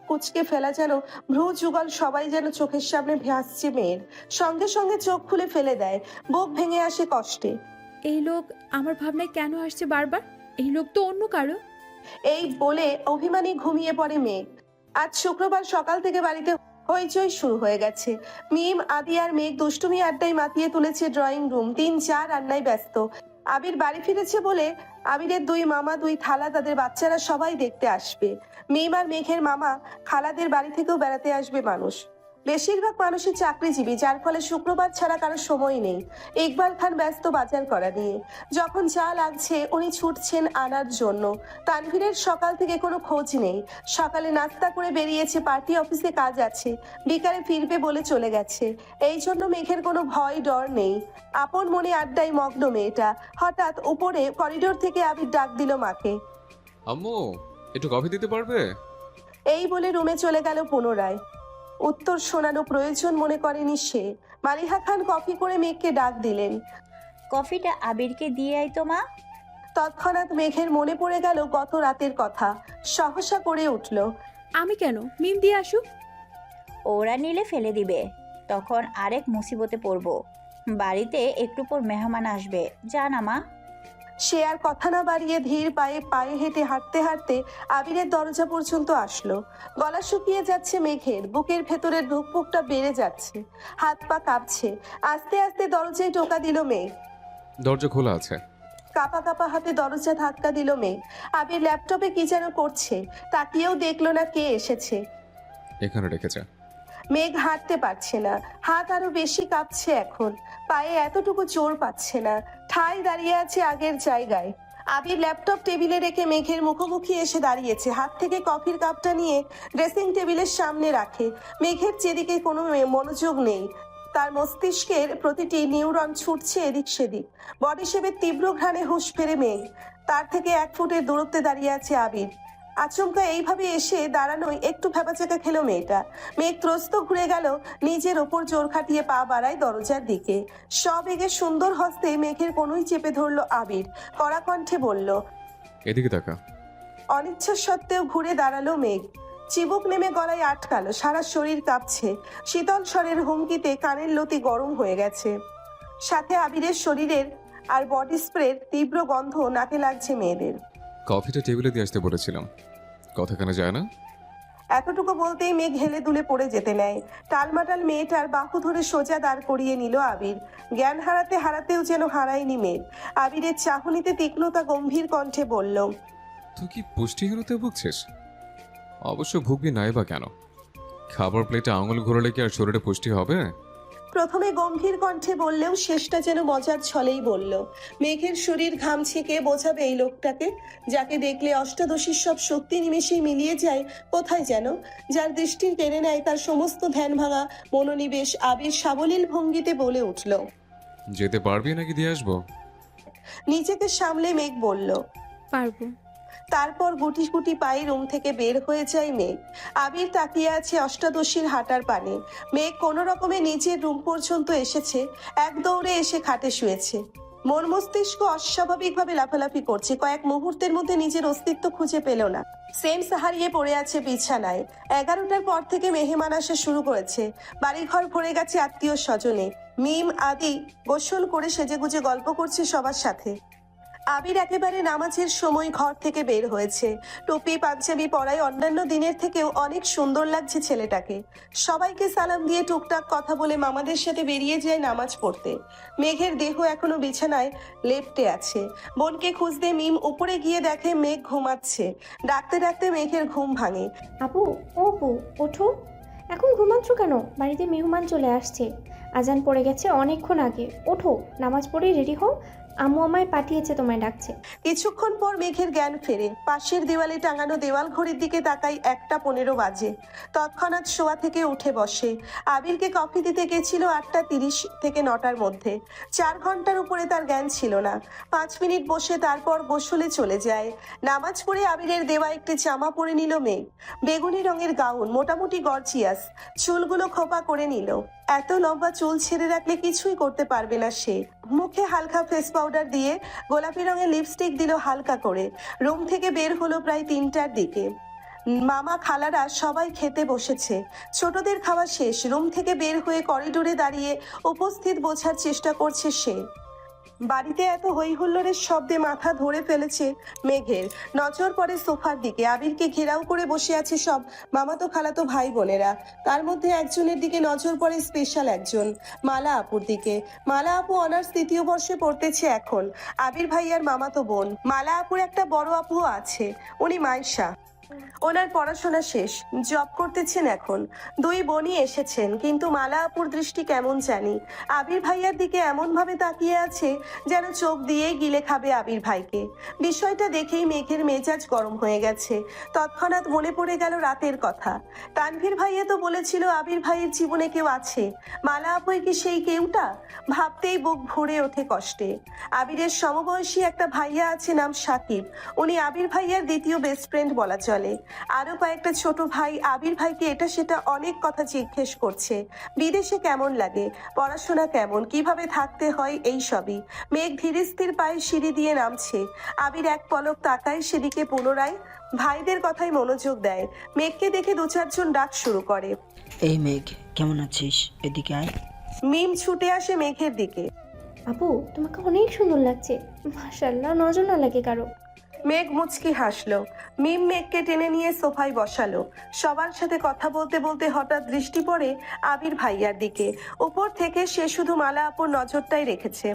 কুচকে ফেলা যেন ভ্রু যুগল সবাই যেন চোখের সামনে ভাসছে মেয়ের। সঙ্গে সঙ্গে চোখ খুলে ফেলে দেয়। বুক ভেঙে আসে কষ্টে। এই লোক আমার ভাবনায় কেন আসছে বারবার? এই লোক তো অন্য কারো। এই বলে অভিমানী ঘুমিয়ে পড়ে মেঘ। আজ শুক্রবার সকাল থেকে বাড়িতে হইচই শুরু হয়ে গেছে। মিম, আদি আর মেঘ দুষ্টুমি আড্ডায় মাতিয়ে তুলেছে ড্রয়িং রুম। 3-4 রান্নায় ব্যস্ত। আবির বাড়ি ফিরেছে বলে আবিরের 2 মামা 2 খালা, তাদের বাচ্চারা সবাই দেখতে আসবে। মিম আর মেঘের মামা খালাদের বাড়ি থেকেও বেড়াতে আসবে মানুষ। বেশিরভাগ মানুষই চাকরিজীবী, যার ফলে শুক্রবার ছাড়া কারো সময় নেই। ইকবাল খান ব্যস্ত বাজার করা নিয়ে। যখন যা লাগছে উনি ছুটছেন আনার জন্য। তানভীরের সকাল থেকে কোনো খোঁজ নেই। সকালে নাস্তা করে বেরিয়েছে, পার্টি অফিসে কাজ আছে, বিকালে ফিরবে বলে চলে গেছে। এই জন্য মেঘের কোনো ভয় ডর নেই। আপন মনে আড্ডায় মগ্ন মেয়েটা। হঠাৎ উপরে করিডোর থেকে আবির ডাক দিল মাকে। আম্মু, একটু কফি দিতে পারবে? এই বলে রুমে চলে গেল পুনরায়। উত্তর শোনানো প্রয়োজন মনে করেনি সে। মালিহা খান কফি করে মেঘকে ডাক দিলেন। কফিটা আবিরকে দিয়ে আয় তো মা। তৎক্ষণাৎ মেঘের মনে পড়ে গেল গত রাতের কথা। সহসা করে উঠল, আমি কেন? মিম দিয়ে আসুক। ওরা নিলে ফেলে দিবে, তখন আরেক মুসিবতে পড়বো। বাড়িতে একটু পর মেহমান আসবে, জানা মা। সে আর কথা না বাড়িয়ে ধীর পায়ে পায়ে হেঁটে হাঁটতে হাঁটতে আবিরের দরজা পর্যন্ত আসলো। গলা শুকিয়ে যাচ্ছে মেঘের, বুকের ভেতরের ধুকপুকটা বেড়ে যাচ্ছে, হাত পা কাঁপছে। আস্তে আস্তে দরজায় টোকা দিল মেঘ। দরজা খোলা আছে। কাপা কাপা হাতে দরজা ধাক্কা দিল মেঘ। আবির ল্যাপটপে কি যেন করছে, তাকিয়েও দেখলো না কে এসেছে। এখানে রেখেছে। মেঘ হাঁটতে পারছে না, হাত আরো বেশি কাঁপছে এখন। পায়ে এতটুকু জোর পাচ্ছে না, ঠাই দাঁড়িয়ে আছে আগের জায়গায়। আবির ল্যাপটপ টেবিলে রেখে মেঘের মুখোমুখি এসে দাঁড়িয়েছে। হাত থেকে কফির কাপটা নিয়ে ড্রেসিং টেবিলের সামনে রাখে। মেঘের যেদিকে কোনো মনোযোগ নেই। তার মস্তিষ্কের প্রতিটি নিউরন ছুটছে এদিক সেদিক। বডি শেপের তীব্র ঘ্রাণে হুঁশ ফেরে মেঘ। তার থেকে 1 ফুটের দূরত্বে দাঁড়িয়ে আছে আবির। আচমকা এইভাবে এসে দাঁড়ানোই একটু ভ্যাপাচাকা খেলো মেয়েটা। মেঘ ত্রস্ত ঘুরে গেল, নিজের ওপর জোর খাটিয়ে পা বাড়ায় দরজার দিকে। সবেগে সুন্দর হস্তে মেঘের কোনোই চেপে ধরলো আবির। কড়া কণ্ঠে বলল, এদিকে তাকা। অনিচ্ছা সত্ত্বেও ঘুরে দাঁড়ালো মেঘ। চিবুক নেমে গলায় আটকালো, সারা শরীর কাঁপছে। শীতল স্বরের হুমকিতে কানের লতি গরম হয়ে গেছে। সাথে আবিরের শরীরের আর বডি স্প্রের তীব্র গন্ধ নাকে লাগছে মেয়েদের। কফিটা টেবিলে দিয়ে আসতে বলেছিলাম, কথা কেন যায় না? এতটুকু বলতেই মেঘ হেলে দুলে পড়ে যেতে নেয়। টালমাটাল মেয়েটার বাহু ধরে সোজা দাঁড় করিয়ে নিল আবির। জ্ঞান হারাতে হারাতেও যেন হারায়নি মেঘ। আবিরের চাহনিতে তীক্ষ্ণতা গম্ভীর কণ্ঠে বলল, তুই কি পুষ্টিহীনতে ভুগছিস? অবশ্য ভুগবি নাই বা কেন? খাবার প্লেটে আঙুল ঘোরালে কি আর শরীরে পুষ্টি হবে? প্রথমে গম্ভীর কণ্ঠে বললেও শেষটা যেন মজার ছলেই বলল। মেঘের শরীর ঘামছে, কে বোঝাবে এই লোকটাকে, যাকে দেখলে অষ্টাদশীর সব শক্তি নিমেষেই মিলিয়ে যায় কোথায় যেন, যার দৃষ্টি টেনে নেয় তার সমস্ত ধ্যান ভাঙা মনোনিবেশ। আবির সাবলীল ভঙ্গিতে বলে উঠল, যেতে পারবি নাকি দিয়ে আসবো? নিজেকে সামলে মেঘ বলল, পারবো। তারপর গুটি গুটি পায়ে রুম থেকে বের হয়ে যায় মেঘ। আবির তাকিয়ে আছে অষ্টাদশীর হাঁটার পানে। মেঘ কোনো রকমে নিজের রুম পর্যন্ত এসেছে, এক দৌড়ে এসে খাটে শুয়েছে। মন মস্তিষ্ক অস্বাভাবিকভাবে লাফালাফি করছে। কয়েক মুহূর্তের মধ্যে নিজের অস্তিত্ব খুঁজে পেল না। সেন্স হারিয়ে পড়ে আছে বিছানায়। 11টার পর থেকে মেহমান আসা শুরু করেছে। বাড়িঘর ভরে গেছে আত্মীয় স্বজনে। মিম, আদি গোসল করে সেজেগুজে গল্প করছে সবার সাথে। আবির একেবারে নামাজের সময় ঘর থেকে বের হয়েছে। টুপি পাঞ্জাবি পরায় অন্যান্য দিনের থেকেও অনেক সুন্দর লাগছে ছেলেটাকে। সবাইকে সালাম দিয়ে টুকটাক কথা বলে মামাদের সাথে বেরিয়ে যায় নামাজ পড়তে। মেঘের দেহ এখনো বিছানায় লেপ্টে আছে। বোনকে খুঁজতে মিম উপরে গিয়ে দেখে মেঘ ঘুমাচ্ছে। ডাকতে ডাকতে মেঘের ঘুম ভাঙে। আপু, ও আপু, ওঠো। এখন ঘুমাচ্ছ কেন? বাড়িতে মেহমান চলে আসছে। আজান পড়ে গেছে অনেকক্ষণ আগে। ওঠো, নামাজ পড়ে রেডি হও। আম্মু আমায় পাঠিয়েছে, তোমায় ডাকছে। কিছুক্ষণ পর মেঘের জ্ঞান ফেরে। পাশের দেওয়ালে টাঙানো দেওয়াল ঘড়ির দিকে তাকাই 1:15 বাজে। তৎক্ষণাৎ শোয়া থেকে উঠে বসে। আবিরকে কফি দিতে গেছিল 8:30 থেকে 9টার মধ্যে। 4 ঘন্টার উপরে তার জ্ঞান ছিল না। 5 মিনিট বসে তারপর গোসলে চলে যায়। নামাজ পড়ে আবিরের দেওয়া একটি জামা পরে নিল মেঘ। বেগুনি রঙের গাউন, মোটামুটি গর্জিয়াস। চুলগুলো খোপা করে নিল। এত লম্বা চুল ছেড়ে রাখলে কিছুই করতে পারবে না সে। মুখে হালকা ফেস পাউডার দিয়ে গোলাপি রঙের লিপস্টিক দিল হালকা করে। রুম থেকে বের হলো প্রায় 3টার দিকে। মামা খালারা সবাই খেতে বসেছে। ছোটদের খাওয়া শেষ। রুম থেকে বের হয়ে করিডোরে দাঁড়িয়ে উপস্থিত বোঝার চেষ্টা করছে সে। বাড়িতে এত হই হুল্লোড়ের শব্দে মাথা ধরে ফেলেছে মেঘের। নজর পড়ে সোফার দিকে। আবিরকে ঘেরাও করে বসে আছে সব মামাতো খালাতো ভাই বোনেরা। তার মধ্যে একজনের দিকে নজর পড়ে, স্পেশাল একজন, মালা আপুর দিকে। মালা আপু অনার্স 3য় বর্ষে পড়তেছে এখন। আবির ভাইয়ার মামাতো বোন। মালা আপুর একটা বড় আপুও আছে, উনি মাইশা। ওনার পড়াশোনা শেষ, জব করতেছেন এখন। 2 বোনই এসেছেন, কিন্তু মালা আপুর দৃষ্টি কেমন জানি আবির ভাইয়ার দিকে এমন ভাবে তাকিয়ে আছে যেন চোখ দিয়েই গিলে খাবে আবির ভাইকে। বিষয়টা দেখেই মেঘের মেজাজ গরম হয়ে গেছে। তৎক্ষণাৎ মনে পড়ে গেল রাতের কথা। তানভীর ভাইয়া তো বলেছিল আবির ভাইয়ের জীবনে কেউ আছে। মালা আপুই কি সেই কেউটা? ভাবতেই বুক ভরে ওঠে কষ্টে। আবিরের সমবয়সী একটা ভাইয়া আছে, নাম সাকিব। উনি আবির ভাইয়ার দ্বিতীয় বেস্ট ফ্রেন্ড বলা চলে। আরো কয়েকটা ছোট ভাই আবির ভাইকে এটা সেটা অনেক কথা জিজ্ঞেস করছে। বিদেশে কেমন লাগে, পড়াশোনা কেমন, কিভাবে থাকতে হয়, এই সবই। মেঘ ধীরে স্থির পায়ে সিঁড়ি দিয়ে নামছে। আবির এক পলক তাকায় সেদিকে, পুনরায় ভাইদের কথায় মনোযোগ দেয়। মেঘকে দেখে 2-4 জন ডাক শুরু করে। এই মেঘ, কেমন আছিস? এদিকে আয়। মিম ছুটে আসে মেঘের দিকে। আপু, তোমাকে অনেক সুন্দর লাগছে। মাশাআল্লাহ, নজর না লাগে কারো। মেঘ মুচকি হাসলো। মিম মেঘকে টেনে নিয়ে সোফায় বসালো। সবার সাথে কথা বলতে বলতে হঠাৎ দৃষ্টি পড়ে আবির ভাইয়ার দিকে। উপর থেকে সে শুধু মালা আপুর নজরটাই রেখেছে।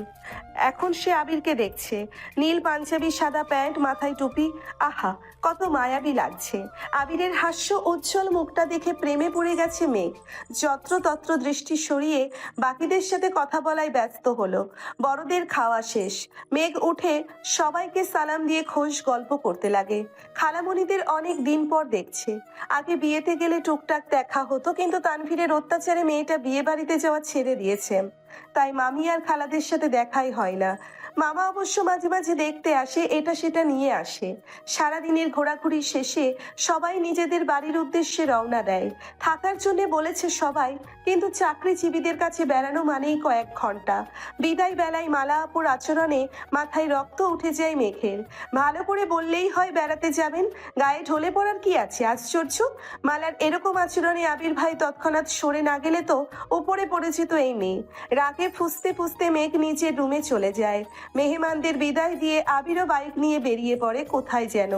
এখন সে আবিরকে দেখছে। নীল পাঞ্জাবি, সাদা প্যান্ট, মাথায় টুপি। আহা, কত মায়াবী লাগছে। আবিরের হাস্য উজ্জ্বল মুখটা দেখে প্রেমে পড়ে গেছে মেঘ। যত্রতত্র দৃষ্টি সরিয়ে বাকিদের সাথে কথা বলায় ব্যস্ত হলো। বড়দের খাওয়া শেষ। মেঘ উঠে সবাইকে সালাম দিয়ে খোশ গল্প করতে লাগে। খালামণিদের অনেক দিন পর দেখছে। আগে বিয়েতে গেলে টুকটাক দেখা হতো, কিন্তু তানভীরের অত্যাচারে মেয়েটা বিয়ে বাড়িতে যাওয়া ছেড়ে দিয়েছে। তাই মামি আর খালাদের সাথে দেখাই হয় না। মামা অবশ্য মাঝে মাঝে দেখতে আসে, এটা সেটা নিয়ে আসে। সারাদিনের ঘোরাঘুরি শেষে সবাই নিজেদের বাড়ির উদ্দেশ্যে রওনা দেয়। থাকার জন্য বলেছে সবাই, কিন্তু চাকরিজীবীদের কাছে বেড়ানো মানেই কয়েক ঘন্টা। বিদায় বেলায় মালা আপুর আচরণে মাথায় রক্ত উঠে যায় মেঘের। ভালো করে বললেই হয় বেড়াতে যাবেন, গায়ে ঢলে পড়ার কি আছে? আশ্চর্য, মালার এরকম আচরণে আবির ভাই তৎক্ষণাৎ সরে না গেলে তো উপরে পড়ে যেত এই মেয়ে। রাগে ফুঁসতে ফুঁসতে মেঘ নিজের রুমে চলে যায়। মেহমানদের বিদায় দিয়ে আবিরও বাইক নিয়ে বেরিয়ে পড়ে কোথায় যেন।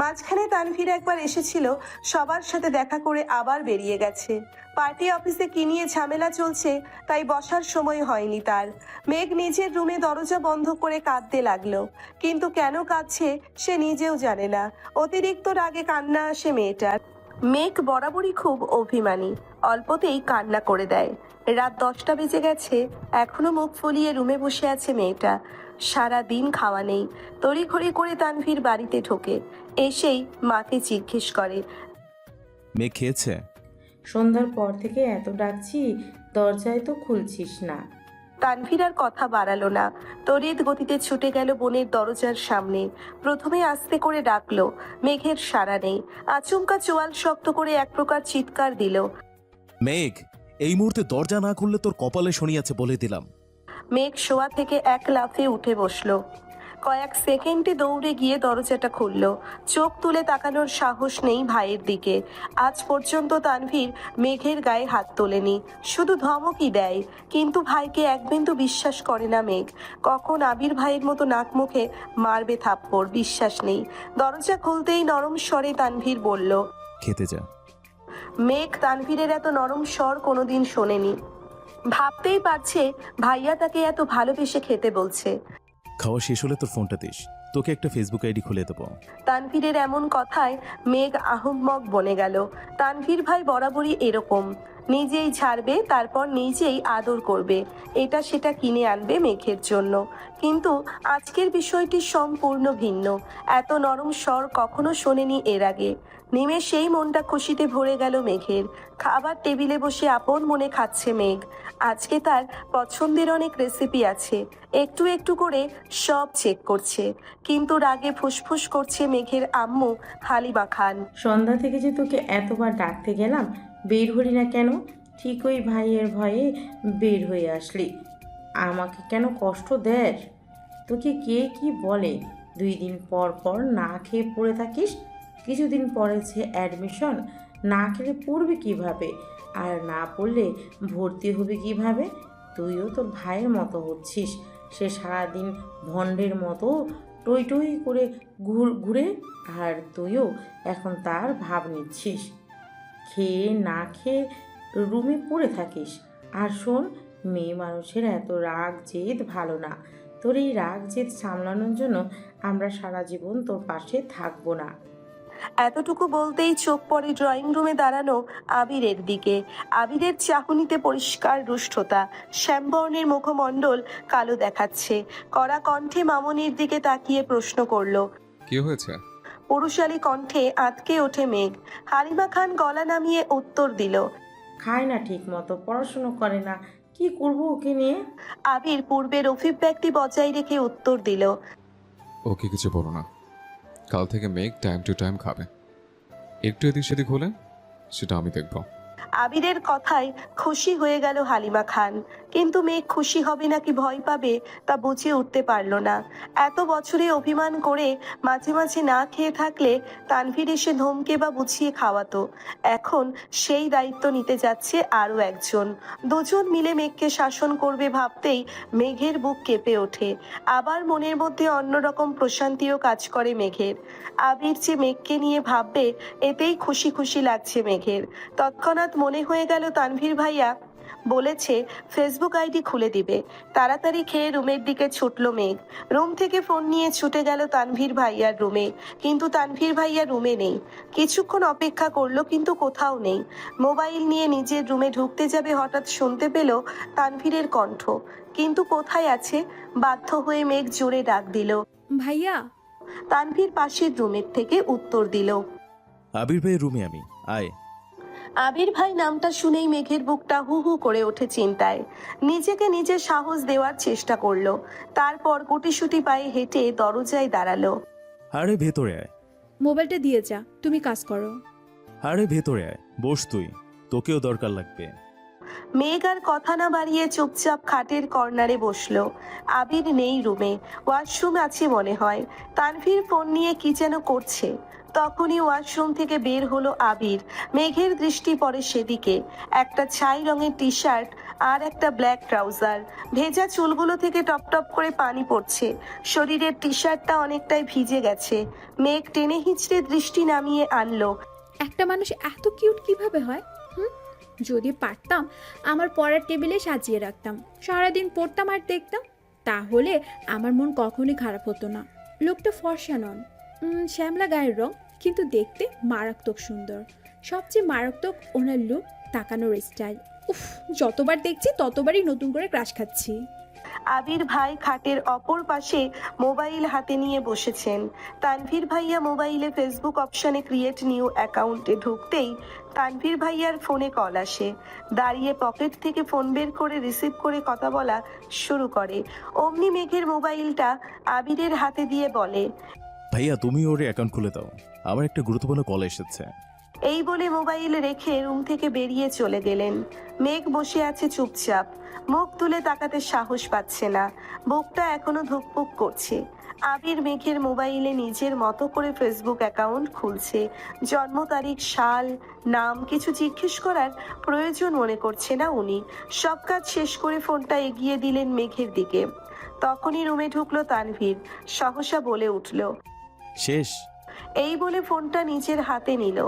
মাঝখানে তানভীর একবার এসেছিল, সবার সাথে দেখা করে আবার বেরিয়ে গেছে। পার্টি অফিসে কি নিয়ে ঝামেলা চলছে, তাই বসার সময় হয়নি তার। মেঘ নিজের রুমে দরজা বন্ধ করে কাঁদতে লাগলো, কিন্তু কেন কাঁদছে সে নিজেও জানে না। অতিরিক্ত রাগে কান্না আসে মেয়েটার। মেঘ বরাবরই খুব অভিমানী, অল্পতেই কান্না করে দেয়। রাত 10টা বেজে গেছে, এখনো মুখ ফুলিয়ে রুমে বসে আছে মেয়েটা। সারা দিন খাওয়া নেই। তড়িঘড়ি করে তানভীর বাড়িতে ঢোকে। এসেই মাকে জিজ্ঞেস করে, মেয়ে খেয়েছে? সন্ধ্যার পর থেকে এত ডাকছি, দরজায় তো খুলছিস না। তানভীর আর কথা বাড়ালো না। তড়িৎ গতিতে ছুটে গেল বোনের দরজার সামনে। প্রথমে আস্তে করে ডাকলো, মেঘের সাড়া নেই। আচমকা চোয়াল শক্ত করে এক প্রকার চিৎকার দিল, মেঘ, এই মুহূর্তে দরজা না খুললে তোর কপালে শনি আছে বলে দিলাম। মেঘ শোয়া থেকে এক লাফে উঠে বসলো। কয়েক সেকেন্ডে দৌড়ে গিয়ে দরজাটা খুলল। চোখ তুলে তাকানোর সাহস নেই ভাইয়ের দিকে। আজ পর্যন্ত তানভীর মেঘের গায়ে হাত তোলেনি, শুধু ধমকই দেয়। কিন্তু ভাইকে এক বিন্দু বিশ্বাস করে না মেঘ। কখন আবির ভাইয়ের মতো নাক মুখে মারবে থাপ্পড়, বিশ্বাস নেই। দরজা খুলতেই নরম স্বরে তানভীর বলল, খেতে যা। মেঘ তানভীরের এত নরম স্বর কোনোদিন শোনেনি। ভাবতেই পারছে ভাইয়া তাকে এত ভালোবেসে খেতে বলছে। খাওয়া শেষ হলে তোর ফোনটা দিস, তোকে একটা ফেসবুক আইডি খুলে দেবো। তানভীরের এমন কথায় মেঘ আহম্মক বনে গেল। তানভীর ভাই বরাবরই এরকম, নিজেই ঝাড়বে, তারপর নিজেই আদর করবে, এটা সেটা কিনে আনবে মেঘের জন্য। কিন্তু আজকের বিষয়টি সম্পূর্ণ ভিন্ন। এত নরম স্বর কখনো শোনেনি এর আগে। নিমেষেই মনটা খুশিতে ভরে গেল মেঘের। খাবার টেবিলে বসে আপন মনে খাচ্ছে মেঘ। আজকে তার পছন্দের অনেক রেসিপি আছে, একটু একটু করে সব চেক করছে। কিন্তু রাগে ফুসফুস করছে মেঘের আম্মু হালিমা খান। সন্ধ্যা থেকে যে তোকে এতবার ডাকতে গেলাম, বের হলি না কেন? ঠিক ওই ভাইয়ের ভয়ে বের হয়ে আসলি। আমাকে কেন কষ্ট দেস? তোকে কে কি বলে? 2 দিন পর পর না খেয়ে পড়ে থাকিস। কিছুদিন পরে যে অ্যাডমিশন, না খেলে পড়বি কিভাবে? আর না পড়লে ভর্তি হবে কিভাবে? তুইও তোর ভাইয়ের মতো হচ্ছিস। সে সারাদিন ভণ্ডের মতো টই টই করে ঘুরে, আর তুইও এখন তার ভাব নিচ্ছিস। খেয়ে না খেয়ে রুমে পড়ে থাকিস। আর শোন, মেয়ে মানুষের এত রাগ জেদ ভালো না। তোর এই রাগ জেদ সামলানোর জন্য আমরা সারা জীবন তোর পাশে থাকবো না। এতটুকু বলতেই চোখ পড়ে ড্রয়িং রুমে দাঁড়ানো আবিরের দিকে। আবিরের চাহনিতে পরিষ্কার রুষ্টতা, শ্যামবর্ণের মুখমণ্ডল কালো দেখাচ্ছে। কড়া কণ্ঠে মামনির দিকে তাকিয়ে প্রশ্ন করলো, কি হয়েছে? পুরুষালী কণ্ঠে আটকে ওঠে মেঘ। হালিমা খান গলা নামিয়ে উত্তর দিল, খায় না ঠিক মতো, পড়াশুনো করে না, কি করবো ওকে নিয়ে? আবির পূর্বের অভিব্যক্তি বজায় রেখে উত্তর দিল, ওকে কিছু বলো না, কাল থেকে মেঘ টাইম টু টাইম খাবে। একটু এদিক সেদিক হলে সেটা আমি দেখব। আবিরের কথায় খুশি হয়ে গেল হালিমা খান। কিন্তু মেঘ খুশি হবে নাকি ভয় পাবে তা বুঝে উঠতে পারল না। এত বছরে অভিমান করে মাঝে মাঝে না খেয়ে থাকলে তানভীর এসে ধমকে বা বুঝিয়ে খাওয়াতো। এখন সেই দায়িত্ব নিতে যাচ্ছে আরও একজন। দুজন মিলে মেঘকে শাসন করবে ভাবতেই মেঘের বুক কেঁপে ওঠে। আবার মনের মধ্যে অন্যরকম প্রশান্তিও কাজ করে মেঘের। আবির যে মেঘকে নিয়ে ভাববে এতেই খুশি খুশি লাগছে মেঘের। তৎক্ষণাৎ মনে হয়ে গেল তানভীর ভাইয়া বলেছে ফেসবুক আইডি খুলে দিবে। তাড়াতাড়ি খেয়ে রুমের দিকে ছুটল মেঘ। রুম থেকে ফোন নিয়ে ছুটে গেল তানভীর ভাইয়ার রুমে। কিন্তু তানভীর ভাইয়া রুমে নেই। কিছুক্ষণ অপেক্ষা করলো কিন্তু কোথাও নেই। মোবাইল নিয়ে নিজের রুমে ঢুকতে যাবে, হঠাৎ শুনতে পেল তানভীরের কণ্ঠ। কিন্তু কোথায় আছে? বাধ্য হয়ে মেঘ জোরে ডাক দিল, ভাইয়া। তানভীর পাশের রুমের থেকে উত্তর দিল, আবির ভাইয়ের রুমে আমি, আয়। আবির ভাই নামটা শুনেই মেঘের বুকটা হু হু করে ওঠে চিন্তায়। নিজেকে নিজে সাহস দেওয়ার চেষ্টা করলো। তারপর গুটিসুটি পায়ে হেঁটে দরজায় দাঁড়ালো। আরে ভেতরে আয়। মোবাইলটা দিয়ে যা, তুমি কাজ করো। আরে ভেতরে আয়, বস তুই, তোকেও দরকার লাগবে। মেঘ আর কথা না বাড়িয়ে চুপচাপ খাটের কর্নারে বসলো। আবির নেই রুমে, ওয়াশরুম আছে মনে হয়। তানভীর ফোন নিয়ে কি যেন করছে। তখনই ওয়াশরুম থেকে বের হলো আবির। মেঘের দৃষ্টি পড়ে সেদিকে। একটা ছাই রঙের টি শার্ট আর একটা ব্ল্যাক ট্রাউজার। ভেজা চুলগুলো থেকে টপ টপ করে পানি পড়ছে। শরীরের টি শার্টটা অনেকটাই ভিজে গেছে। মেঘ টেনে হিঁচড়ে দৃষ্টি নামিয়ে আনলো। একটা মানুষ এত কিউট কিভাবে হয়? যদি পারতাম আমার পড়ার টেবিলে সাজিয়ে রাখতাম, সারাদিন পড়তাম আর দেখতাম, তাহলে আমার মন কখনোই খারাপ হতো না। লোকটা ফর্সা নন, শ্যামলা গায়ের রং, কিন্তু দেখতে মারাত্মক সুন্দর। সবচেয়ে মারাত্মক ওনার লুক, তাকানোর স্টাইল। উফ, যতবার দেখছি ততবারই নতুন করে ক্রাশ খাচ্ছি। আবির ভাই খাটের অপর পাশে মোবাইল হাতে নিয়ে বসেছেন। তানভীর ভাইয়া মোবাইলে ফেসবুক অপশনে ক্রিয়েট নিউ অ্যাকাউন্টে ঢুকতেই তানভীর ভাইয়ার ফোনে কল আসে। দাঁড়িয়ে পকেট থেকে ফোন বের করে রিসিভ করে কথা বলা শুরু করে। অমনি মেঘের মোবাইলটা আবিরের হাতে দিয়ে বলে, ভাইয়া তুমি ওর অ্যাকাউন্ট খুলে দাও, আমার একটা গুরুত্বপূর্ণ কল এসেছে। এই বলে মোবাইল রেখে রুম থেকে বেরিয়ে চলে গেলেন। মেঘ বসে আছে চুপচাপ, মুখ তুলে তাকাতে সাহস পাচ্ছে না। বুকটা এখনো ধুকপুক করছে। আবির মেঘের মোবাইলে নিজের মতো করে ফেসবুক অ্যাকাউন্ট খুলছে। জন্ম তারিখ, সাল, নাম কিছু জিজ্ঞেস করার প্রয়োজন মনে করছে না উনি। সব কাজ শেষ করে ফোনটা এগিয়ে দিলেন মেঘের দিকে। তখনই রুমে ঢুকলো তানভীর। সহসা বলে উঠল, শেষ? এই বলে ফোনটা নিজের হাতে নিল।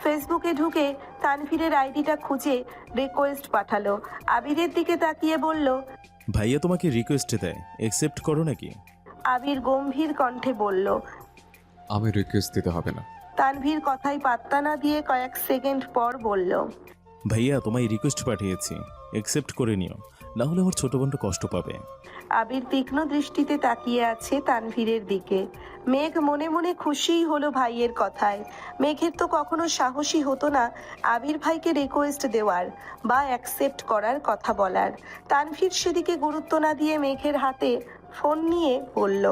ফেসবুকে ঢুকে তানভীরের আইডিটা খুঁজে রিকোয়েস্ট পাঠালো। আবিরের দিকে তাকিয়ে বলল, ভাইয়া তোমাকে রিকোয়েস্ট দেয়, অ্যাকসেপ্ট করো নাকি? আবির গম্ভীর কণ্ঠে বলল। আমি রিকোয়েস্ট দিতে হবে না। তানভীর কথায় পাত্তা না দিয়ে কয়েক সেকেন্ড পর বলল, ভাইয়া তোমায় রিকোয়েস্ট পাঠিয়েছি, অ্যাকসেপ্ট করে নিও, না হলে আমার ছোট বোনটা কষ্ট পাবে। আবির তীক্ষ্ণ দৃষ্টিতে তাকিয়ে আছে তানভীরের দিকে। মেঘ মনে মনে খুশিই হলো ভাইয়ের কথায়। মেঘের তো কখনো সাহসী হতো না আবির ভাইকে রিকোয়েস্ট দেওয়ার বা অ্যাকসেপ্ট করার কথা বলার। তানভীর সেদিকে গুরুত্ব না দিয়ে মেঘের হাতে ফোন নিয়ে বলল,